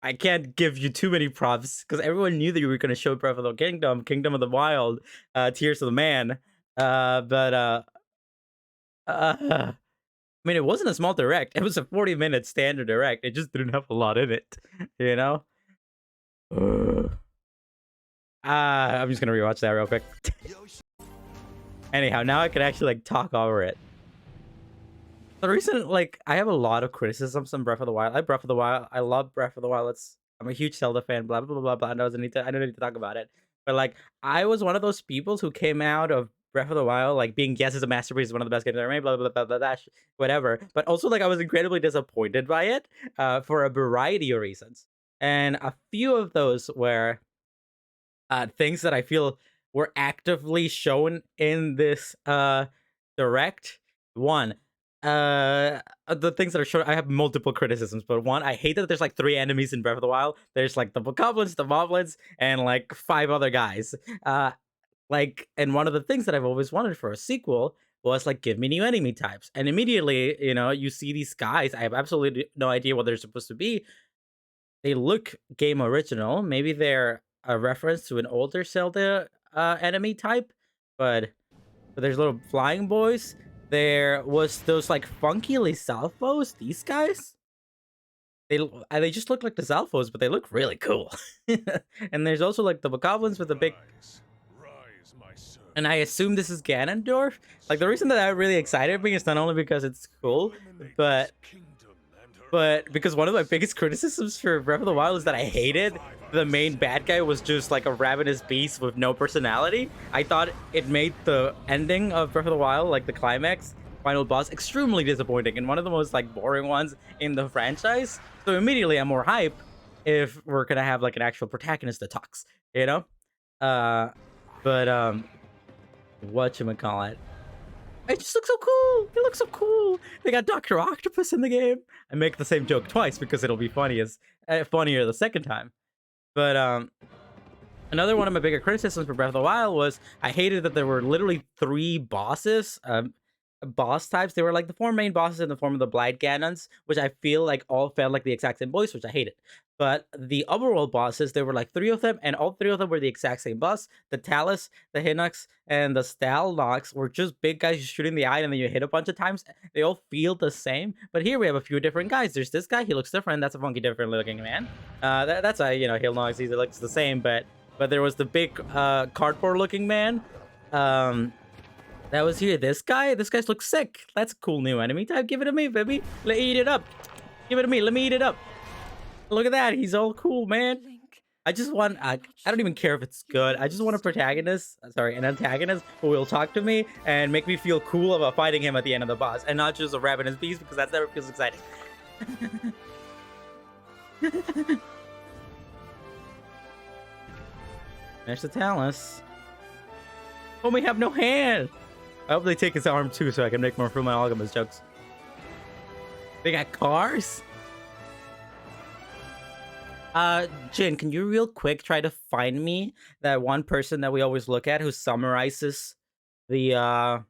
I can't give you too many props because everyone knew that you were going to show Breath of the Kingdom, Kingdom of the Wild, Tears of the Man. I mean, it wasn't a small direct. It was a 40-minute standard direct. It just didn't have a lot in it, you know? I'm just going to rewatch that real quick. Anyhow, now I can actually like talk over it. The reason, like, I have a lot of criticisms on Breath of the Wild. I like Breath of the Wild. I love Breath of the Wild. I'm a huge Zelda fan. Blah blah blah blah blah. I don't need to talk about it. But like, I was one of those people who came out of Breath of the Wild like being, yes, it's a masterpiece, one of the best games ever made. Blah blah blah blah blah. Whatever. But also like I was incredibly disappointed by it for a variety of reasons. And a few of those were things that I feel were actively shown in this direct. One, the things that are shown, I have multiple criticisms, but one, I hate that there's like 3 enemies in Breath of the Wild. There's like the Bokoblins, the Moblins, and like 5 other guys. And one of the things that I've always wanted for a sequel was like, give me new enemy types. And immediately, you know, you see these guys. I have absolutely no idea what they're supposed to be. They look game original. Maybe they're a reference to an older Zelda enemy type, but there's little flying boys. There was those like funky Lizalfos. These guys, they just look like the Zalfos, but they look really cool. And there's also like the Bokoblins with the big. And I assume this is Ganondorf. Like the reason that that really excited me is not only because it's cool, but because one of my biggest criticisms for Breath of the Wild is that I hated the main bad guy was just like a ravenous beast with no personality. I thought it made the ending of Breath of the Wild, like the climax, final boss, extremely disappointing and one of the most like boring ones in the franchise. So immediately I'm more hype if we're gonna have like an actual protagonist that talks, you know? Whatchamacallit? It just looks so cool. It looks so cool. They got Dr. Octopus in the game. I make the same joke twice because it'll be funnier the second time. But another one of my bigger criticisms for Breath of the Wild was I hated that there were literally 3 bosses, boss types. They were like the 4 main bosses in the form of the Blight Ganons, which I feel like all felt like the exact same voice, which I hated. But the overworld bosses, there were like 3 of them, and all 3 of them were the exact same boss. The Talus, the Hinox, and the Stalnox were just big guys you shoot in the eye and then you hit a bunch of times. They all feel the same. But here we have a few different guys. There's this guy, he looks different. That's a funky, different looking man. That's a, you know, Hinox, he looks the same, but there was the big cardboard looking man. That was here. This guy looks sick. That's a cool new enemy type. Give it to me, baby. Let me eat it up. Give it to me. Let me eat it up. Look at that. He's all cool, man. Link, I just want, I don't even care if it's good. I just want an antagonist who will talk to me and make me feel cool about fighting him at the end of the boss, and not just a ravenous beast, because that never feels exciting. There's the Talus. Oh, we have no hand. I hope they take his arm too, so I can make more Full Metal Alchemist jokes. They got cars? Jin, can you real quick try to find me that one person that we always look at who summarizes the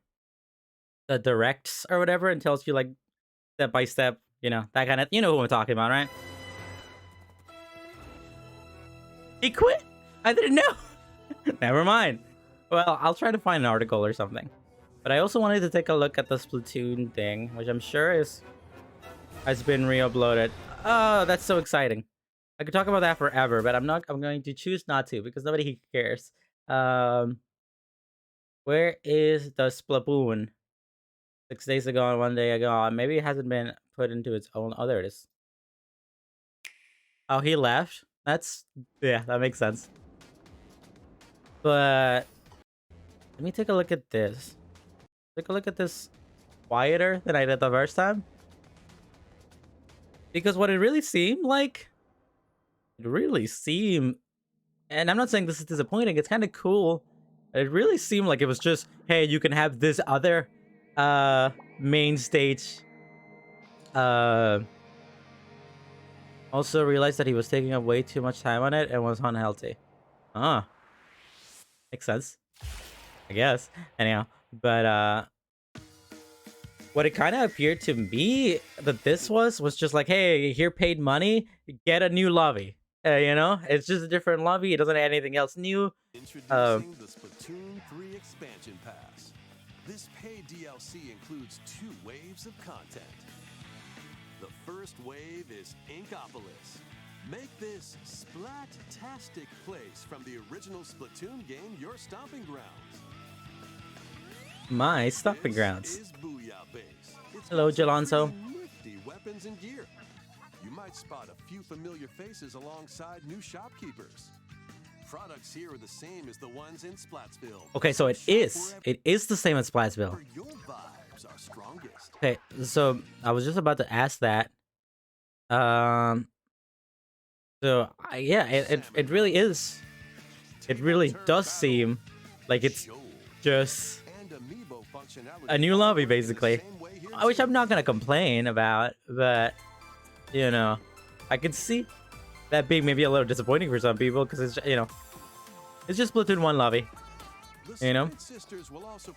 directs or whatever and tells you like step by step, you know, that kind of, you know who I'm talking about, right? He quit? I didn't know. Never mind. Well, I'll try to find an article or something. But I also wanted to take a look at the Splatoon thing, which I'm sure has been re-uploaded. Oh, that's so exciting. I could talk about that forever, but I'm going to choose not to because nobody cares. Where is the Splatoon? 6 days ago and 1 day ago. Maybe it hasn't been put into its own. Oh, there it is. Oh, he left. Yeah, that makes sense. But let me take a look at this. Take a look at this quieter than I did the first time. Because what it really seemed like, and I'm not saying this is disappointing, it's kind of cool. It really seemed like it was just, hey, you can have this other main stage. Also realized that he was taking up way too much time on it and was unhealthy. Makes sense, I guess. Anyhow, but what it kind of appeared to me that this was just like, hey, here, paid money, get a new lobby. You know, it's just a different lobby. It doesn't have anything else new. Introducing the Splatoon 3 expansion pass. This paid DLC includes 2 waves of content. The first wave is Inkopolis. Make this splat-tastic place from the original Splatoon game your stomping grounds. My stomping grounds. This is Booyah Base. It's Hello, got some Jalonzo. pretty nifty weapons and gear. You might spot a few familiar faces alongside new shopkeepers. Products here are the same as the ones in Splatsville. Okay, so it is the same as Splatsville. Where your vibes are strongest. Okay, so I was just about to ask that. So yeah, it really is. It really does seem like it's just a new lobby, basically. Which I'm not gonna complain about, but you know, I can see that being maybe a little disappointing for some people because it's, you know, it's just Splatoon 1 lobby. You know,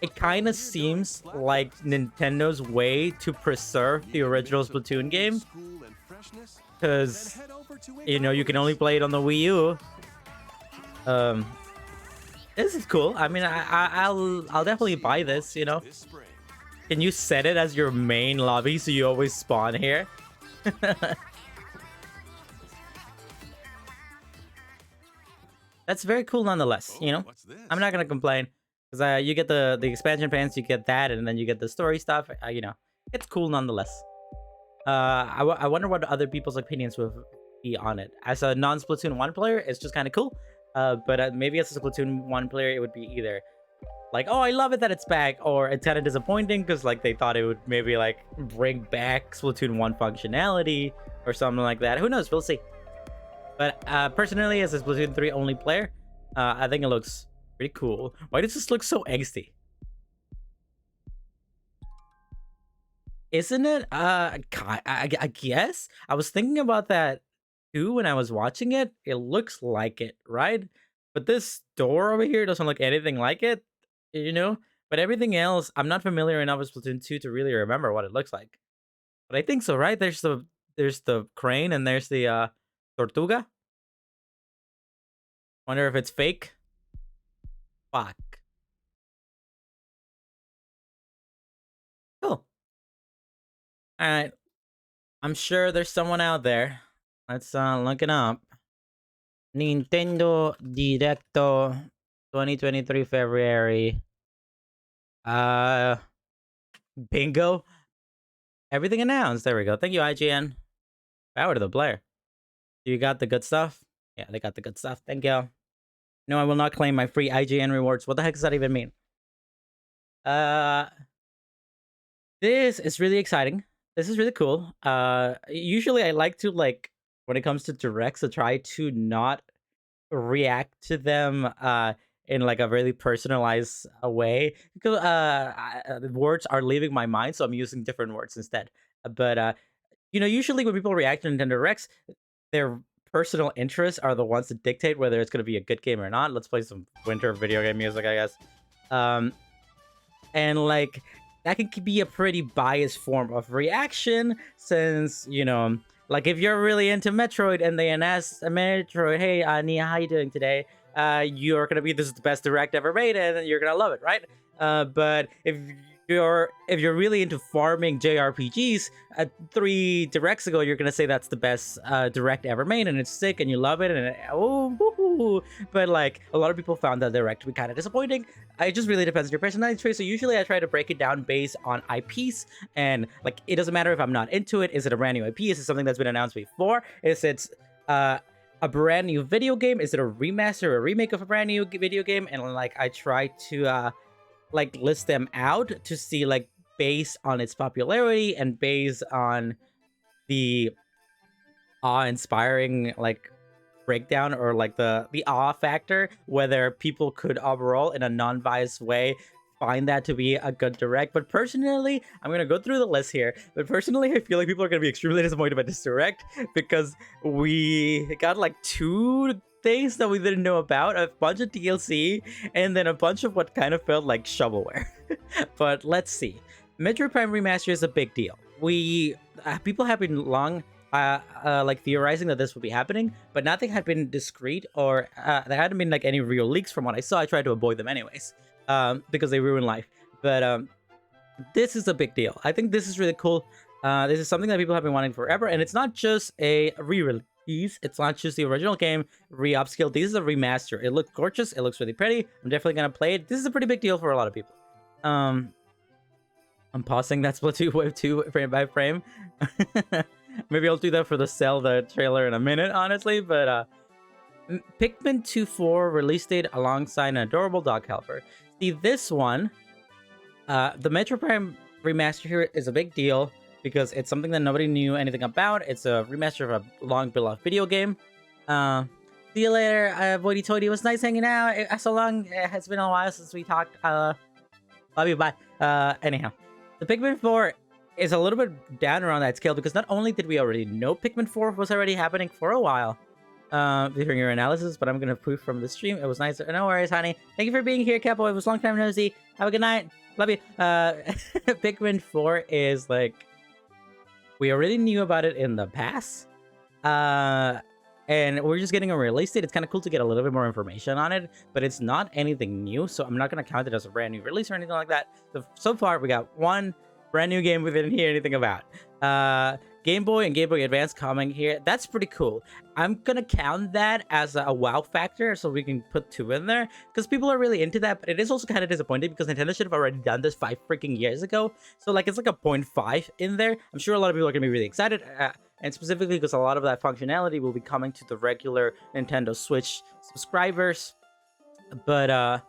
it kind of seems like Nintendo's way to preserve the original Splatoon game, because you know you can only play it on the Wii U. This is cool. I mean, I'll definitely buy this. You know, can you set it as your main lobby so you always spawn here? That's very cool nonetheless, you know? I'm not gonna complain. Because you get the expansion pants, you get that, and then you get the story stuff. You know, it's cool nonetheless. I wonder what other people's opinions would be on it. As a non-Splatoon 1 player, it's just kind of cool. But maybe as a Splatoon 1 player, it would be either like, oh, I love it that it's back, or it's kind of disappointing because like they thought it would maybe like bring back Splatoon 1 functionality or something like that. Who knows? We'll see. But personally, as a Splatoon 3 only player, I think it looks pretty cool. Why does this look so angsty? Isn't it? I guess. I was thinking about that too when I was watching it. It looks like it, right? But this door over here doesn't look anything like it, you know? But everything else, I'm not familiar enough with Splatoon 2 to really remember what it looks like. But I think so, right? There's the crane and there's the Tortuga. Wonder if it's fake. Fuck. Cool. Alright. I'm sure there's someone out there. Let's look it up. Nintendo Directo 2023 February. Bingo. Everything announced. There we go. Thank you, IGN. Power to the player. You got the good stuff? Yeah, they got the good stuff. Thank you. No, I will not claim my free IGN rewards. What the heck does that even mean? This is really exciting. This is really cool. Usually I like to, like, when it comes to directs, to try to not react to them in like a really personalized way, because words are leaving my mind, so I'm using different words instead. But you know, usually when people react to Nintendo Directs, their personal interests are the ones that dictate whether it's going to be a good game or not. Let's play some winter video game music, I guess. And like that can be a pretty biased form of reaction, since, you know, Like if you're really into Metroid and they ask Metroid, hey, Nia, how you doing today? You're gonna be, this is the best direct ever made, and you're gonna love it, right? But if you're really into farming JRPGs, 3 directs ago, you're gonna say that's the best direct ever made, and it's sick, and you love it, and but like a lot of people found that direct to be kind of disappointing. It just really depends on your personality trait. So usually I try to break it down based on IPs, and like it doesn't matter if I'm not into it. Is it a brand new IP? Is it something that's been announced before? Is it a brand new video game? Is it a remaster or a remake of a brand new video game? And like I try to like list them out to see, like, based on its popularity and based on the awe-inspiring like breakdown, or like the awe factor, whether people could overall in a non-biased way find that to be a good direct. But personally, I'm gonna go through the list here, but personally I feel like people are gonna be extremely disappointed by this direct, because we got like 2 things that we didn't know about, a bunch of DLC, and then a bunch of what kind of felt like shovelware. But let's see. Metroid Prime Remaster is a big deal. We people have been long like theorizing that this would be happening, but nothing had been discreet, or there hadn't been like any real leaks from what I saw. I tried to avoid them anyways, because they ruin life. But this is a big deal. I think this is really cool. This is something that people have been wanting forever, and it's not just a re-release. It's not just the original game re-upscaled. This is a remaster. It looks gorgeous. It looks really pretty. I'm definitely gonna play it. This is a pretty big deal for a lot of people. I'm pausing that Splatoon Wave 2 frame by frame. Maybe I'll do that for the Zelda trailer in a minute, honestly. But Pikmin 2.4 release date alongside an adorable dog helper. See, this one, the Metroid Prime remaster here is a big deal, because it's something that nobody knew anything about. It's a remaster of a long beloved video game. See you later, Voidy Toity. It was nice hanging out. So long. It's been a while since we talked. Love you, bye. Anyhow, the Pikmin 4 is a little bit down around that scale, because not only did we already know Pikmin 4 was already happening for a while, during your analysis, but I'm gonna proof from the stream. It was nice. No worries, honey. Thank you for being here, Capo. It was long time no see. Have a good night. Love you. Pikmin 4 is like, we already knew about it in the past, and we're just getting a release date. It's kind of cool to get a little bit more information on it, but it's not anything new, so I'm not going to count it as a brand new release or anything like that. So far, we got 1 brand new game we didn't hear anything about. Game Boy and Game Boy Advance coming here. That's pretty cool. I'm gonna count that as a wow factor, so we can put 2 in there, because people are really into that. But it is also kind of disappointing, because Nintendo should have already done this 5 freaking years ago. So like, it's like a 0.5 in there. I'm sure a lot of people are gonna be really excited, and specifically because a lot of that functionality will be coming to the regular Nintendo Switch subscribers. But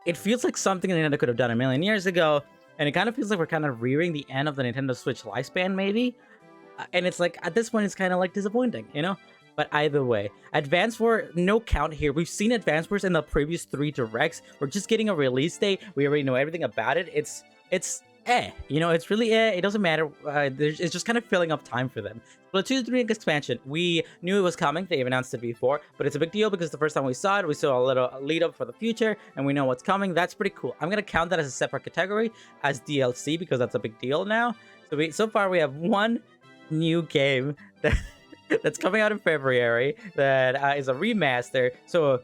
it feels like something Nintendo could have done a million years ago, and it kind of feels like we're kind of rearing the end of the Nintendo Switch lifespan, maybe. And it's like, at this point, it's kind of like disappointing, you know? But either way, Advance Wars, no count here. We've seen Advance Wars in the previous 3 directs. We're just getting a release date. We already know everything about it. It's you know, it's really it doesn't matter. It's just kind of filling up time for them. Splatoon 3 expansion, we knew it was coming. They've announced it before, but it's a big deal because the first time we saw it, we saw a little lead up for the future, and we know what's coming. That's pretty cool. I'm gonna count that as a separate category as DLC, because that's a big deal now. So far we have 1 new game that's coming out in February that is a remaster. So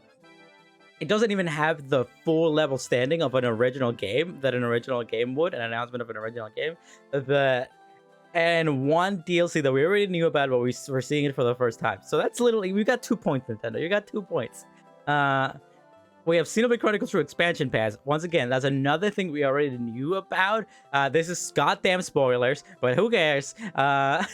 it doesn't even have the full level standing of an original game that an original game would, an announcement of an original game. And 1 DLC that we already knew about, but we're seeing it for the first time. So that's literally, we got 2 points, Nintendo. You got 2 points. We have Xenoblade Chronicles 2 expansion pass. Once again, that's another thing we already knew about. This is goddamn spoilers, but who cares? I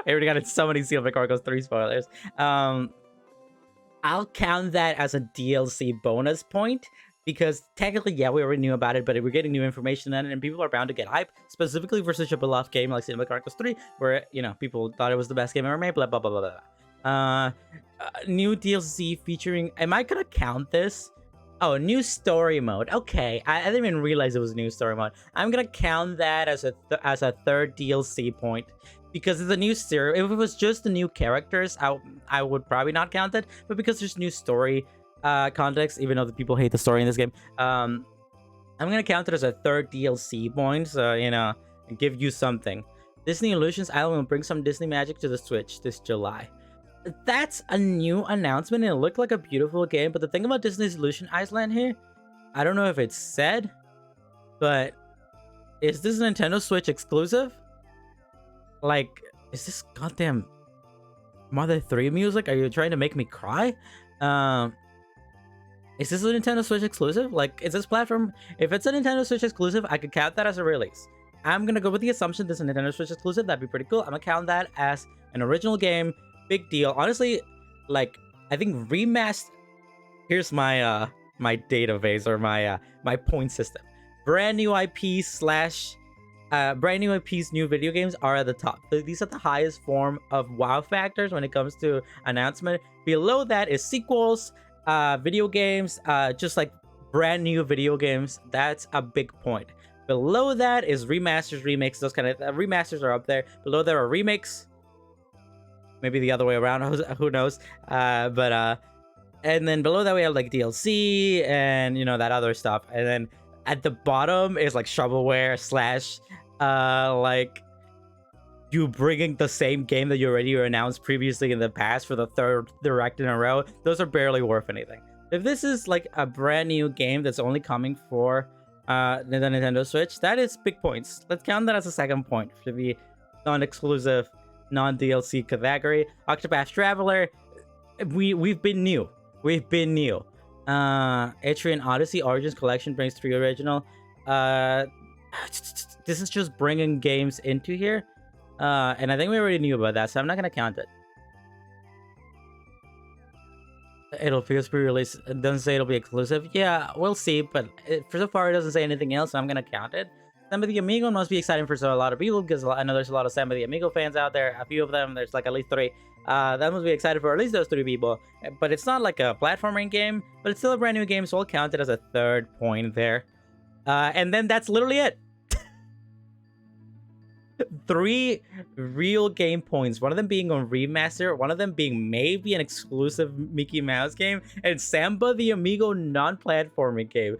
already got so many Xenoblade Chronicles 3 spoilers. I'll count that as a DLC bonus point, because technically, yeah, we already knew about it, but we're getting new information on it, and people are bound to get hype, specifically for such a beloved game like Xenoblade Chronicles 3, where, you know, people thought it was the best game ever made, blah, blah, blah, blah, blah. New DLC featuring, am I gonna count this? Oh, new story mode. Okay, I didn't even realize it was new story mode. I'm gonna count that as a 3rd DLC point, because it's a new series. If it was just the new characters, I would probably not count it. But because there's new story context, even though the people hate the story in this game, I'm gonna count it as a 3rd DLC point. So, you know, give you something. Disney Illusions Island will bring some Disney magic to the Switch this July. That's a new announcement, and it looked like a beautiful game. But the thing about Disney's Illusion Island here, I don't know if it's said, but is this a Nintendo Switch exclusive? Like, is this goddamn Mother 3 music? Are you trying to make me cry? Is this a Nintendo Switch exclusive? Like, is this platform? If it's a Nintendo Switch exclusive, I could count that as a release. I'm gonna go with the assumption this is a Nintendo Switch exclusive. That'd be pretty cool. I'm gonna count that as an original game. Big deal. Honestly, like, I think remastered. Here's my my database or my point system. Brand new IPs brand new IPs, new video games are at the top. These are the highest form of wow factors when it comes to announcement. Below that is sequels, video games, just like brand new video games. That's a big point. Below that is remasters, remakes, those kind of remasters are up there. Below there are remakes, maybe the other way around, who knows. And then below that we have like DLC and that other stuff. And then at the bottom is like shovelware slash like you bringing the same game that you already announced previously in the past for the third direct in a row. Those are barely worth anything. If this is like a brand new game that's only coming for the Nintendo Switch, that is big points. Let's count that as a second point for the non-exclusive, non-DLC category. Octopath Traveler, we've been new. Etrian Odyssey Origins Collection brings 3 original. This is just bringing games into here. And I think we already knew about that, so I'm not gonna count it. It'll be pre-release. It doesn't say it'll be exclusive. Yeah, we'll see, but for so far it doesn't say anything else, so I'm gonna count it. Sam of the Amigo must be exciting for a lot of people because I know there's a lot of Sam of the Amigo fans out there. A few of them, there's like at least 3. That must be excited for at least those 3 people. But it's not like a platforming game, but it's still a brand new game, so I'll count it as a third point there. And then that's literally it. 3 real game points, one of them being on remaster, one of them being maybe an exclusive Mickey Mouse game, and Samba the Amigo non-platforming game.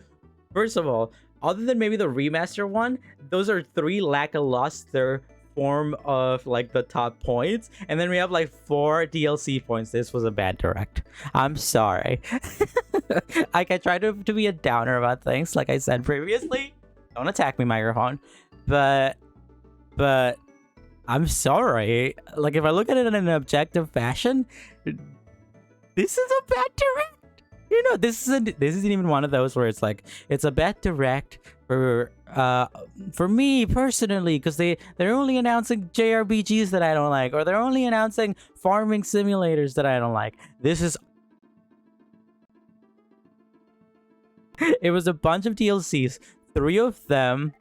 First of all, other than maybe the remaster one, those are 3 lackluster form of like the top points, and then we have like 4 DLC points. This was a bad direct. I'm sorry. Like, I try to be a downer about things, like I said previously. Don't attack me, microphone. But I'm sorry. Like, if I look at it in an objective fashion, this is a bad direct. This isn't even one of those where it's like it's a bad direct for me personally, because they're only announcing JRPGs that I don't like, or they're only announcing farming simulators that I don't like. It was a bunch of DLCs, 3 of them,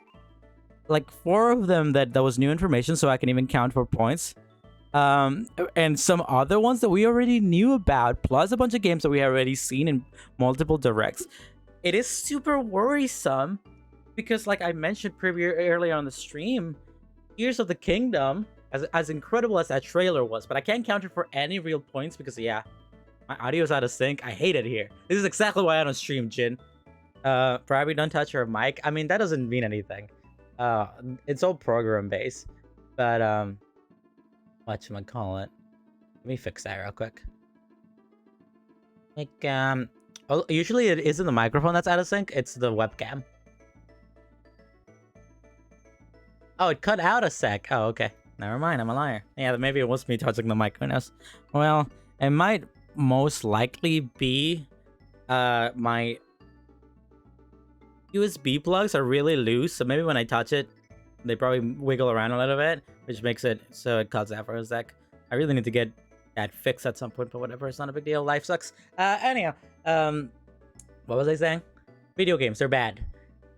like 4 of them that was new information, so I can even count for points. And some other ones that we already knew about, plus a bunch of games that we already seen in multiple directs. It is super worrisome because, like I mentioned earlier on the stream, Tears of the Kingdom, as incredible as that trailer was, but I can't count it for any real points because, yeah, my audio's out of sync. I hate it here. This is exactly why I don't stream, Jin. Probably don't touch your mic. I mean, that doesn't mean anything. It's all program based, but whatchamacallit, let me fix that real quick. Like, usually it isn't the microphone that's out of sync, it's the webcam. Oh, it cut out a sec. Oh, okay, never mind, I'm a liar. Yeah, maybe it was me touching the mic. Who knows? Well, it might most likely be my USB plugs are really loose, so maybe when I touch it, they probably wiggle around a little bit, which makes it so it cuts out for a sec. I really need to get that fixed at some point, but whatever, it's not a big deal. Life sucks. Anyhow, what was I saying? Video games, they're bad.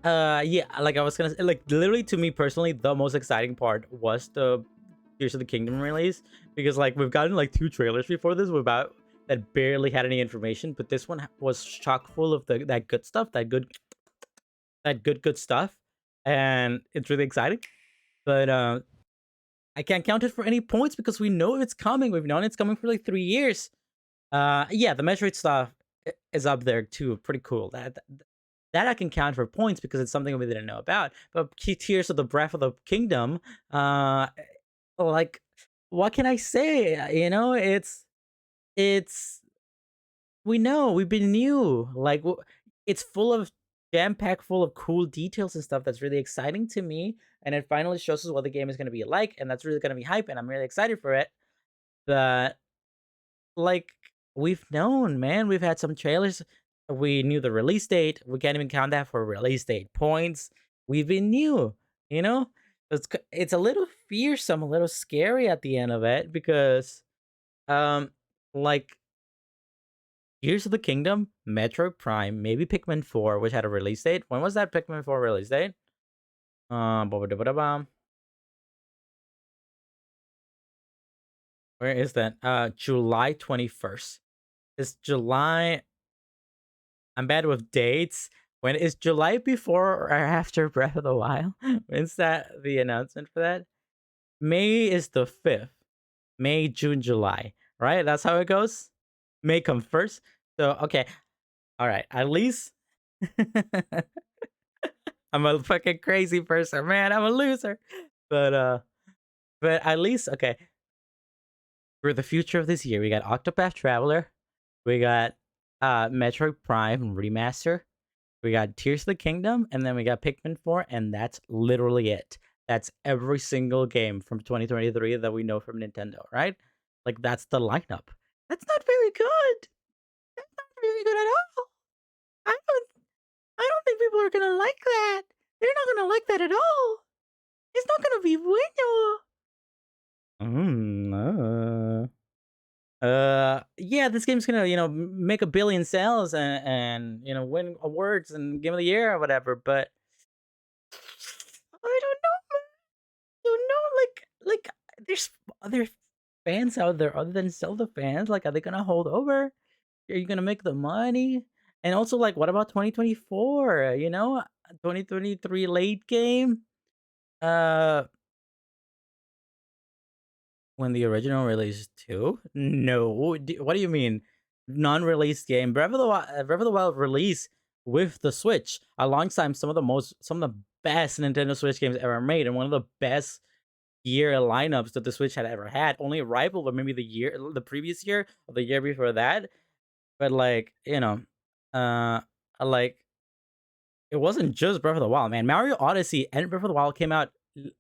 Yeah, like I was gonna say, like literally to me personally, the most exciting part was the Tears of the Kingdom release, because like we've gotten like 2 trailers before this about that barely had any information, but this one was chock full of that good stuff, that good stuff, and it's really exciting. But I can't count it for any points because we know it's coming. We've known it's coming for like 3 years. Yeah, the Metroid stuff is up there too. Pretty cool. That I can count for points because it's something we didn't know about. But Tears of the Breath of the Kingdom, like, what can I say? It's we know we've been new. Like, it's full of jam packed, full of cool details and stuff that's really exciting to me. And it finally shows us what the game is going to be like, and that's really going to be hype. And I'm really excited for it. But like, we've known, man. We've had some trailers. We knew the release date. We can't even count that for release date points. We've been new, you know. It's a little fearsome, a little scary at the end of it because, um, like Tears of the Kingdom, Metroid Prime, maybe Pikmin 4, which had a release date. When was that Pikmin 4 release date? Ba-ba-da-ba-da-bam. Where is that? July 21st. Is July. I'm bad with dates. When is July before or after Breath of the Wild? When's that the announcement for that? May is the 5th. May, June, July. Right? That's how it goes? May come first. So, okay. All right. At least I'm a fucking crazy person, man. I'm a loser. But at least okay. For the future of this year, we got Octopath Traveler, we got Metroid Prime Remaster, we got Tears of the Kingdom, and then we got Pikmin 4, and that's literally it. That's every single game from 2023 that we know from Nintendo, right? Like, that's the lineup. That's not very good. That's not very good at all. I don't think people are gonna like that. They're not gonna like that at all. It's not gonna be bueno. Yeah, this game's gonna, make a billion sales and win awards and Game of the Year or whatever. But I don't know, man. Don't know. Like, there's other fans out there other than Zelda fans. Like, are they gonna hold over? Are you gonna make the money? And also, like, what about 2024? 2023 late game. Uh, When the original release too? No. What do you mean? Non-released game. Breath of the Wild release with the Switch alongside some of the best Nintendo Switch games ever made, and one of the best year lineups that the Switch had ever had. Only rival but maybe the previous year or the year before that. But like, like it wasn't just Breath of the Wild, man. Mario Odyssey and Breath of the Wild came out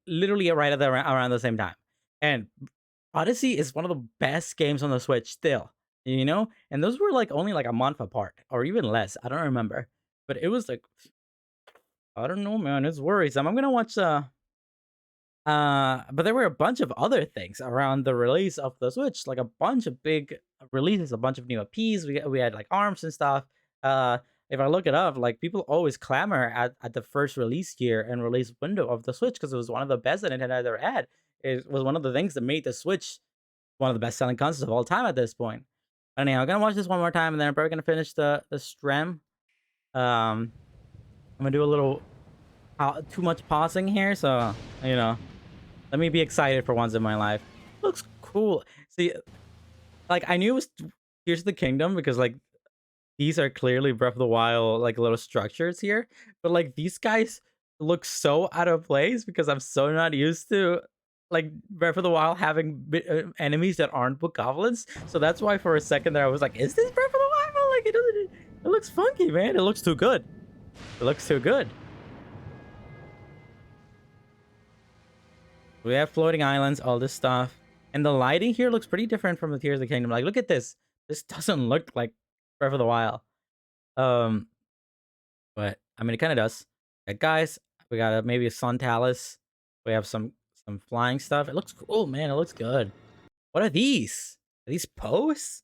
literally right at around the same time. And Odyssey is one of the best games on the Switch still, And those were like only like a month apart or even less. I don't remember. But it was like I don't know, man. It's worrisome. I'm gonna watch but there were a bunch of other things around the release of the Switch, like a bunch of big releases, a bunch of new IPs. We had like ARMS and stuff. If I look it up, like people always clamor at the first release year and release window of the Switch because it was one of the best that Nintendo had ever had. It was one of the things that made the Switch one of the best selling consoles of all time at this point. Anyhow, I'm gonna watch this one more time and then I'm probably gonna finish the stream. I'm gonna do a little too much pausing here, so let me be excited for once in my life. Looks cool. See, like I knew it was Tears of the Kingdom because like these are clearly Breath of the Wild like little structures here, but like these guys look so out of place because I'm so not used to like Breath of the Wild having enemies that aren't bokoblins. So that's why for a second there I was like, is this Breath of the Wild? Like it looks funky, man. It looks too good. It looks too good. We have floating islands, all this stuff. And the lighting here looks pretty different from the Tears of the Kingdom. Like, look at this. This doesn't look like Breath of the Wild. But I mean, it kind of does. Guys, we got maybe a Sun Talus. We have some flying stuff. It looks cool, man. It looks good. What are these? Are these posts?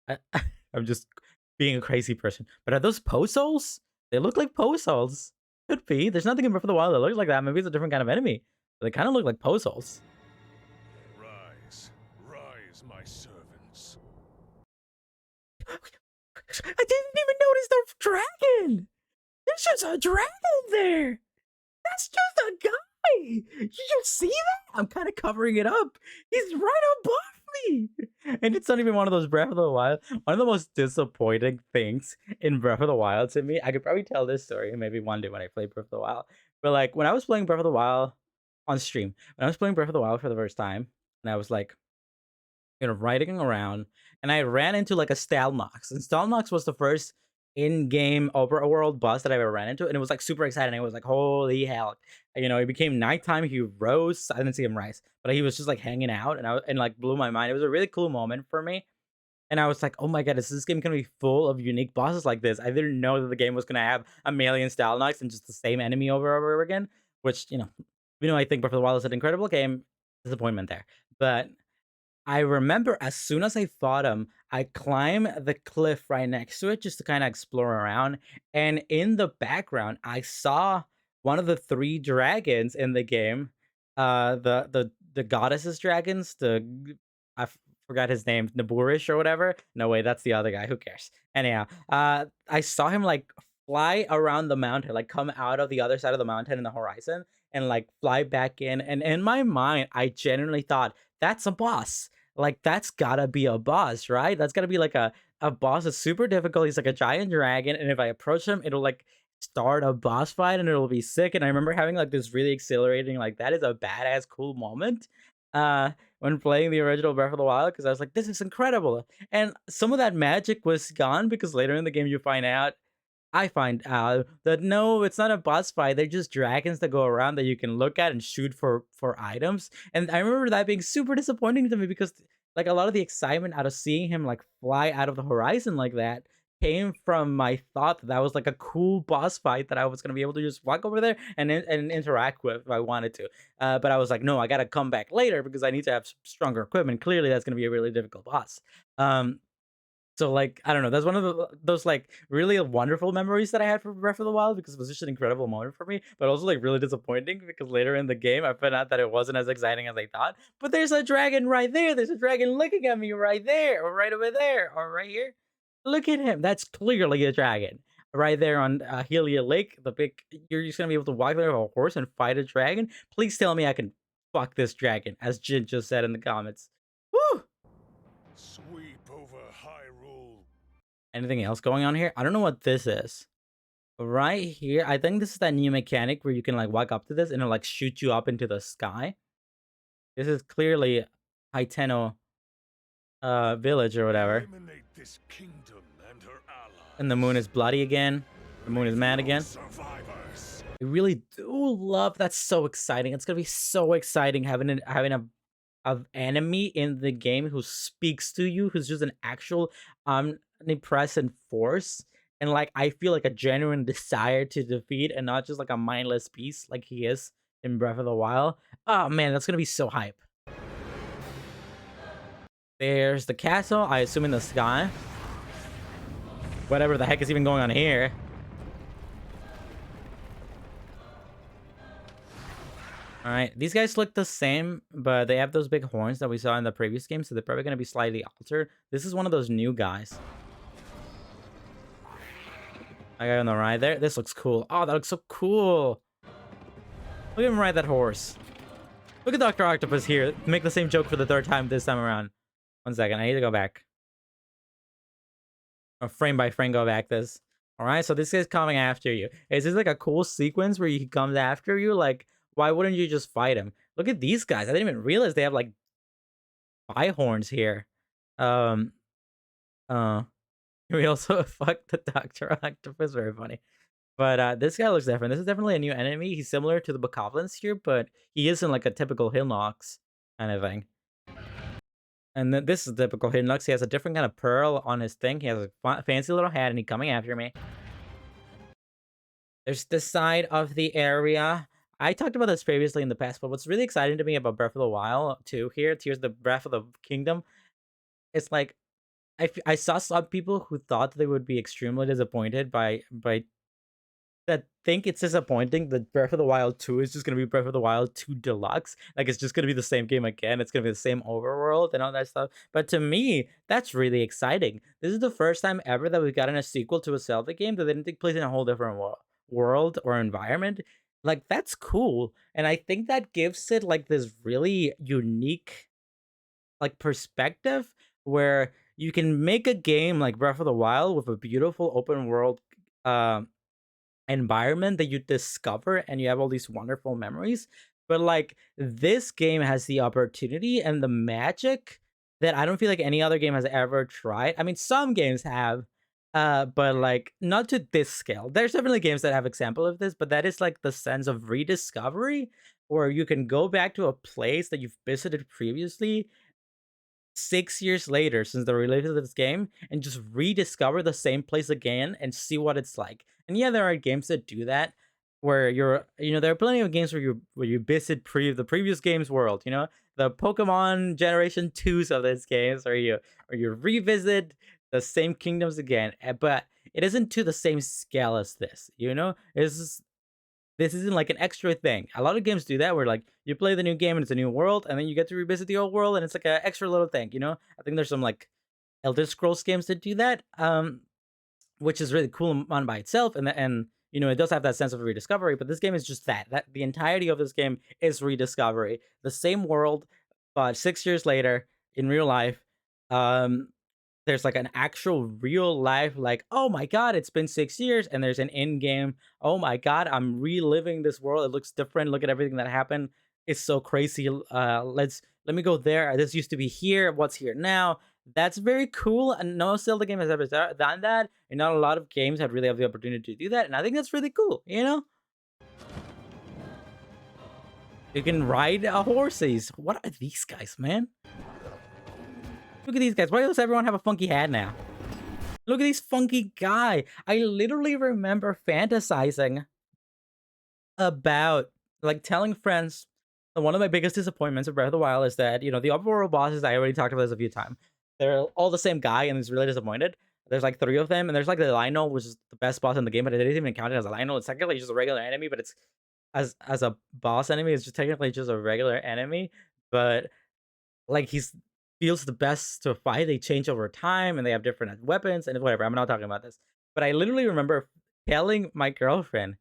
I'm just being a crazy person. But are those Poe-Souls? They look like Poe-Souls. Could be. There's nothing in Breath of the Wild that looks like that. Maybe it's a different kind of enemy. But they kind of look like Poe-Souls. Rise, my servants. I didn't even notice the dragon. There's just a dragon there. That's just a guy. Did you see that? I'm kind of covering it up. He's right above me. And it's not even one of those Breath of the Wild. One of the most disappointing things in Breath of the Wild to me, I could probably tell this story maybe one day when I play Breath of the Wild. But like when I was playing Breath of the Wild, on stream when I was playing Breath of the Wild for the first time, and I was like, riding around, and I ran into like a Stalnox, and Stalnox was the first in-game overworld boss that I ever ran into, and it was like super exciting. It was like, holy hell, it became nighttime. He rose. I didn't see him rise, but he was just like hanging out, and like blew my mind. It was a really cool moment for me. And I was like, "Oh my god, is this game gonna be full of unique bosses like this?" I didn't know that the game was gonna have a million style knocks and just the same enemy over and over again. Which, I think Breath of the Wild is an incredible game. Disappointment there, but I remember as soon as I fought him, I climb the cliff right next to it just to kind of explore around. And in the background, I saw one of the three dragons in the game. The goddesses dragons. Forgot his name, Naburish or whatever. No way, that's the other guy. Who cares? Anyhow, I saw him like fly around the mountain, like come out of the other side of the mountain in the horizon and like fly back in. And in my mind, I genuinely thought that's a boss. Like that's gotta be a boss, right? That's gotta be like a boss that's super difficult. He's like a giant dragon, and if I approach him, it'll like start a boss fight and it'll be sick. And I remember having like this really exhilarating, like that is a badass cool moment. When playing the original Breath of the Wild, because I was like, this is incredible. And some of that magic was gone because later in the game I find out that no, it's not a boss fight. They're just dragons that go around that you can look at and shoot for items. And I remember that being super disappointing to me because like a lot of the excitement out of seeing him like fly out of the horizon like that came from my thought that was like a cool boss fight that I was gonna be able to just walk over there and interact with if I wanted to. But I was like, no, I gotta come back later because I need to have stronger equipment. Clearly, that's gonna be a really difficult boss. So like I don't know, that's one of those like really wonderful memories that I had from Breath of the Wild because it was just an incredible moment for me, but also like really disappointing because later in the game I found out that it wasn't as exciting as I thought. But there's a dragon right there. There's a dragon looking at me right there, or right over there, or right here. Look at him. That's clearly a dragon. Right there on Helia Lake, the big. You're just gonna be able to walk there with a horse and fight a dragon. Please tell me I can fuck this dragon, as Jin just said in the comments. Woo! Sweep over Hyrule. Anything else going on here? I don't know what this is. Right here, I think this is that new mechanic where you can like walk up to this and it'll like shoot you up into the sky. This is clearly Hyteno village or whatever. Eliminate this kingdom and her allies. And the moon is bloody again. The moon is mad again. Survivors. I really do love that's so exciting. It's gonna be so exciting having a enemy in the game who speaks to you, who's just an actual omnipresent force. And like I feel like a genuine desire to defeat and not just like a mindless beast like he is in Breath of the Wild. Oh man, that's gonna be so hype. There's the castle, I assume in the sky. Whatever the heck is even going on here. Alright, these guys look the same, but they have those big horns that we saw in the previous game, so they're probably going to be slightly altered. This is one of those new guys. I got on the ride there. This looks cool. Oh, that looks so cool. Look at him ride that horse. Look at Dr. Octopus here. Make the same joke for the third time this time around. 1 second, I need to go back. Or frame by frame go back this. Alright, so this guy's coming after you. Is this like a cool sequence where he comes after you? Like, why wouldn't you just fight him? Look at these guys. I didn't even realize they have like 5 horns here. We also fucked the Dr. Octopus. Very funny. But this guy looks different. This is definitely a new enemy. He's similar to the Bokoblins here, but he isn't like a typical Hinox kind of thing. And then this is typical Hinox. He has a different kind of pearl on his thing. He has a fancy little hat, and he's coming after me. There's this side of the area. I talked about this previously in the past, but what's really exciting to me about Breath of the Wild too here's the Breath of the Kingdom. It's like I saw some people who thought they would be extremely disappointed by that think it's disappointing that Breath of the Wild 2 is just gonna be Breath of the Wild 2 Deluxe. Like it's just gonna be the same game again. It's gonna be the same overworld and all that stuff. But to me, that's really exciting. This is the first time ever that we've gotten a sequel to a Zelda game that didn't take place in a whole different world or environment. Like that's cool. And I think that gives it like this really unique like perspective where you can make a game like Breath of the Wild with a beautiful open world environment that you discover and you have all these wonderful memories, But like this game has the opportunity and the magic that I don't feel like any other game has ever tried. I mean, some games have, but like not to this scale. There's definitely games that have example of this, but that is like the sense of rediscovery, where you can go back to a place that you've visited previously 6 years later since the release of this game and just rediscover the same place again and see what it's like. And yeah, there are games that do that where there are plenty of games where you visit the previous game's world, the Pokemon Generation 2s of this games, or you revisit the same kingdoms again. But it isn't to the same scale as this. This isn't like an extra thing. A lot of games do that where like you play the new game and it's a new world, and then you get to revisit the old world and it's like an extra little thing. I think there's some like Elder Scrolls games that do that, which is really cool on by itself, and it does have that sense of rediscovery. But this game is just that the entirety of this game is rediscovery, the same world, but 6 years later in real life. There's like an actual real life, like, oh my god, it's been 6 years, and there's an in game. Oh my god, I'm reliving this world. It looks different. Look at everything that happened. It's so crazy. Let me go there. This used to be here. What's here now? That's very cool. And no Zelda game has ever done that. And not a lot of games have really have the opportunity to do that. And I think that's really cool. You can ride horses. What are these guys, man? Look at these guys. Why does everyone have a funky hat now? Look at this funky guy. I literally remember fantasizing about, like, telling friends that one of my biggest disappointments of Breath of the Wild is that, the overworld bosses, I already talked about this a few times. They're all the same guy, and it's really disappointed. There's like 3 of them, and there's like the Lionel, which is the best boss in the game, but it didn't even count it as a Lionel. It's technically just a regular enemy, but it's as a boss enemy, it's just technically just a regular enemy. But like he's feels the best to fight. They change over time and they have different weapons and whatever. I'm not talking about this. But I literally remember telling my girlfriend,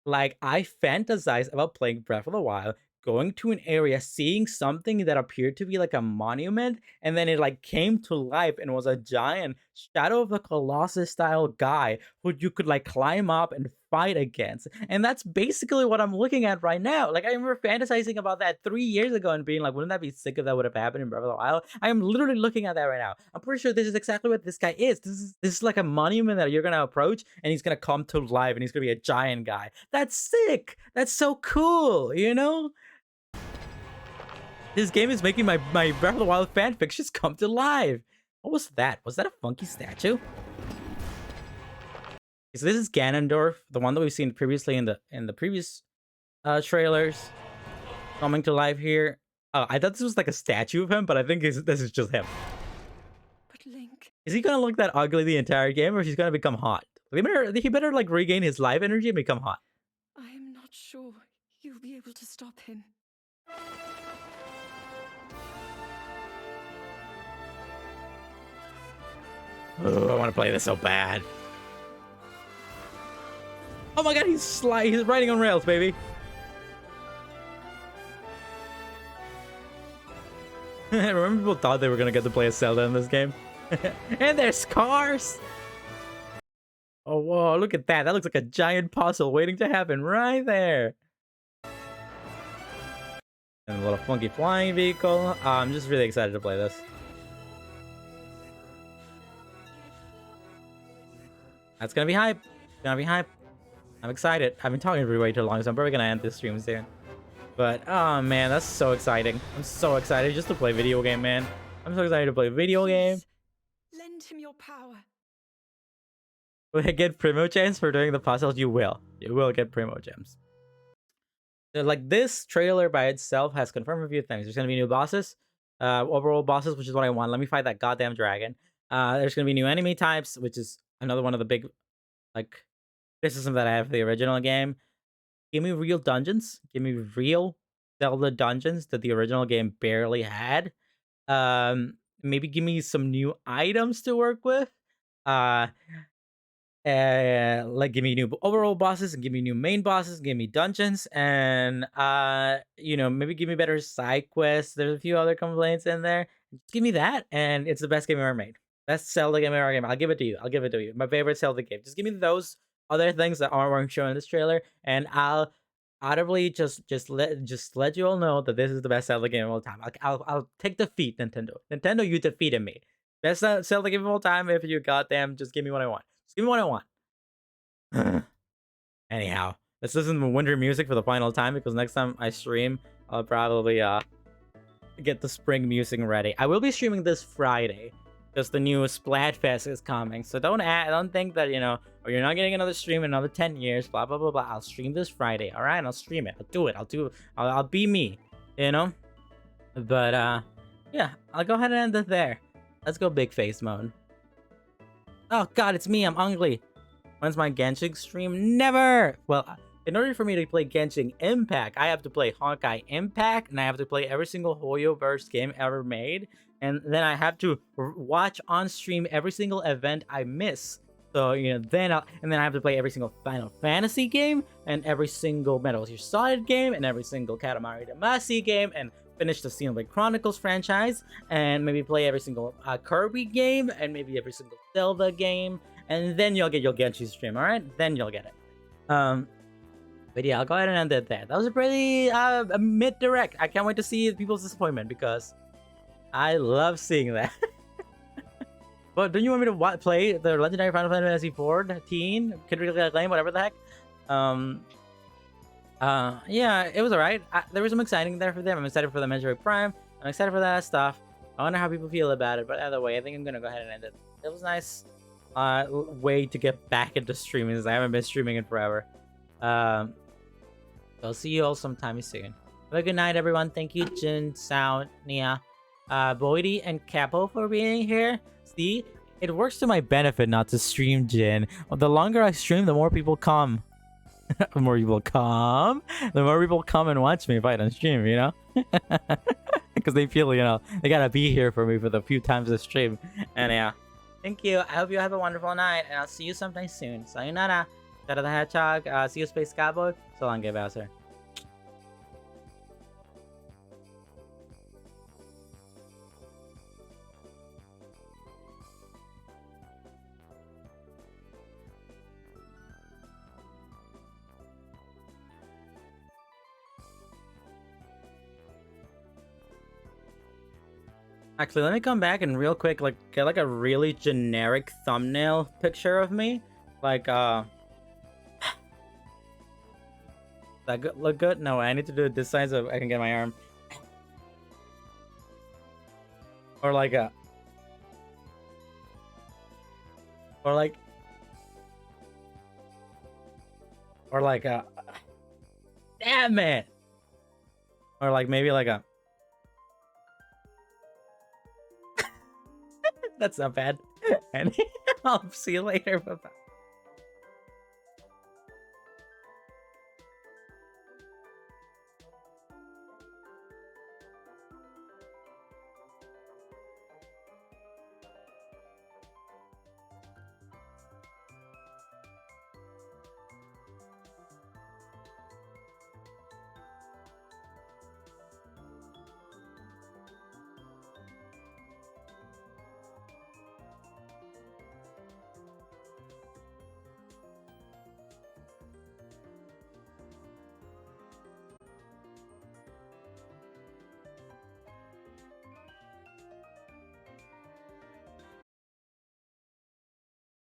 like, I fantasize about playing Breath of the Wild, going to an area, seeing something that appeared to be like a monument, and then it like came to life and was a giant Shadow of the Colossus style guy who you could like climb up and fight against. And that's basically what I'm looking at right now. Like, I remember fantasizing about that 3 years ago and being like, wouldn't that be sick if that would have happened in Breath of the Wild? I am literally looking at that right now. I'm pretty sure this is exactly what this guy is. This is like a monument that you're gonna approach and he's gonna come to life and he's gonna be a giant guy. That's sick. That's so cool. This game is making my Breath of the Wild fanfic just come to life. What was that? Was that a funky statue? So this is Ganondorf, the one that we've seen previously in the previous trailers, coming to life here. I thought this was like a statue of him, but I think this is just him. But Link... Is he gonna look that ugly the entire game, or is he gonna become hot? He better like regain his life energy and become hot. I am not sure you'll be able to stop him. Oh, I want to play this so bad. Oh my god, he's riding on rails, baby. Remember people thought they were gonna get to play as Zelda in this game? And there's cars! Oh, whoa, look at that. That looks like a giant puzzle waiting to happen right there. And a little funky flying vehicle. I'm just really excited to play this. That's gonna be hype. It's gonna be hype. I'm excited. I've been talking for way too long, so I'm probably gonna end this stream soon. But, oh man, that's so exciting. I'm so excited just to play video game, man. I'm so excited to play video game. Lend him your power. Will I get Primo Gems for doing the puzzles? You will. You will get Primo Gems. So, like, this trailer by itself has confirmed a few things. There's gonna be new bosses. Overall bosses, which is what I want. Let me fight that goddamn dragon. There's gonna be new enemy types, which is another one of the big, like, criticism that I have for the original game. Give me real dungeons. Give me real Zelda dungeons that the original game barely had. Maybe give me some new items to work with. Like, give me new overall bosses and give me new main bosses, give me dungeons, and maybe give me better side quests. There's a few other complaints in there. Just give me that, and it's the best game ever made. Best Zelda game ever made. I'll give it to you. I'll give it to you. My favorite Zelda game. Just give me those other things that weren't shown in this trailer, and I'll audibly just let you all know that this is the best Zelda game of all time. I'll take defeat, Nintendo. Nintendo, you defeated me. Best Zelda game of all time. If you goddamn just give me what I want. Just give me what I want. Anyhow, let's listen to winter music for the final time because next time I stream, I'll probably get the spring music ready. I will be streaming this Friday because the new Splatfest is coming. So don't think that, you know, or you're not getting another stream in another 10 years, blah blah blah blah. I'll stream this Friday, all right? I'll stream it. I'll do it. I'll be me, you know? But yeah, I'll go ahead and end it there. Let's go big face mode. Oh god, it's me. I'm ugly. When's my Genshin stream? Never! Well, in order for me to play Genshin Impact, I have to play Honkai Impact, and I have to play every single Hoyoverse game ever made, and then I have to watch on stream every single event I miss. So, you know, then I have to play every single Final Fantasy game, and every single Metal Gear Solid game, and every single Katamari Damacy game, and finish the Xenoblade Chronicles franchise, and maybe play every single Kirby game, and maybe every single Zelda game, and then you'll get your Genshin stream, alright? Then you'll get it. But yeah, I'll go ahead and end it there. That was a pretty mid-direct. I can't wait to see people's disappointment because I love seeing that. But don't you want me to play the legendary Final Fantasy IV teen? Could really acclaim, whatever the heck. Yeah, it was alright. There was some exciting there for them. I'm excited for the Metroid Prime. I'm excited for that stuff. I wonder how people feel about it. But either way, I think I'm gonna go ahead and end it. It was nice. Way to get back into streaming, as I haven't been streaming in forever. I'll see you all sometime soon. Have a good night, everyone. Thank you, Jin, Sao, Nia, Boydie, and Capo for being here. See, it works to my benefit not to stream, Jin. The longer I stream, the more people come. The more people come and watch me fight on stream, you know? Because they feel, you know, they gotta be here for me for the few times I stream. And yeah. Thank you. I hope you have a wonderful night, and I'll see you sometime soon. Sayonara. Shadow the Hedgehog. See you, Space Cowboy. So long, Gay Bowser. Actually, let me come back and real quick, like, get like a really generic thumbnail picture of me. Like, that look good? No, I need to do it this size so I can get my arm. Or like a... Or like a... Damn it! Or like maybe like a... That's not bad. And I'll see you later. Bye-bye.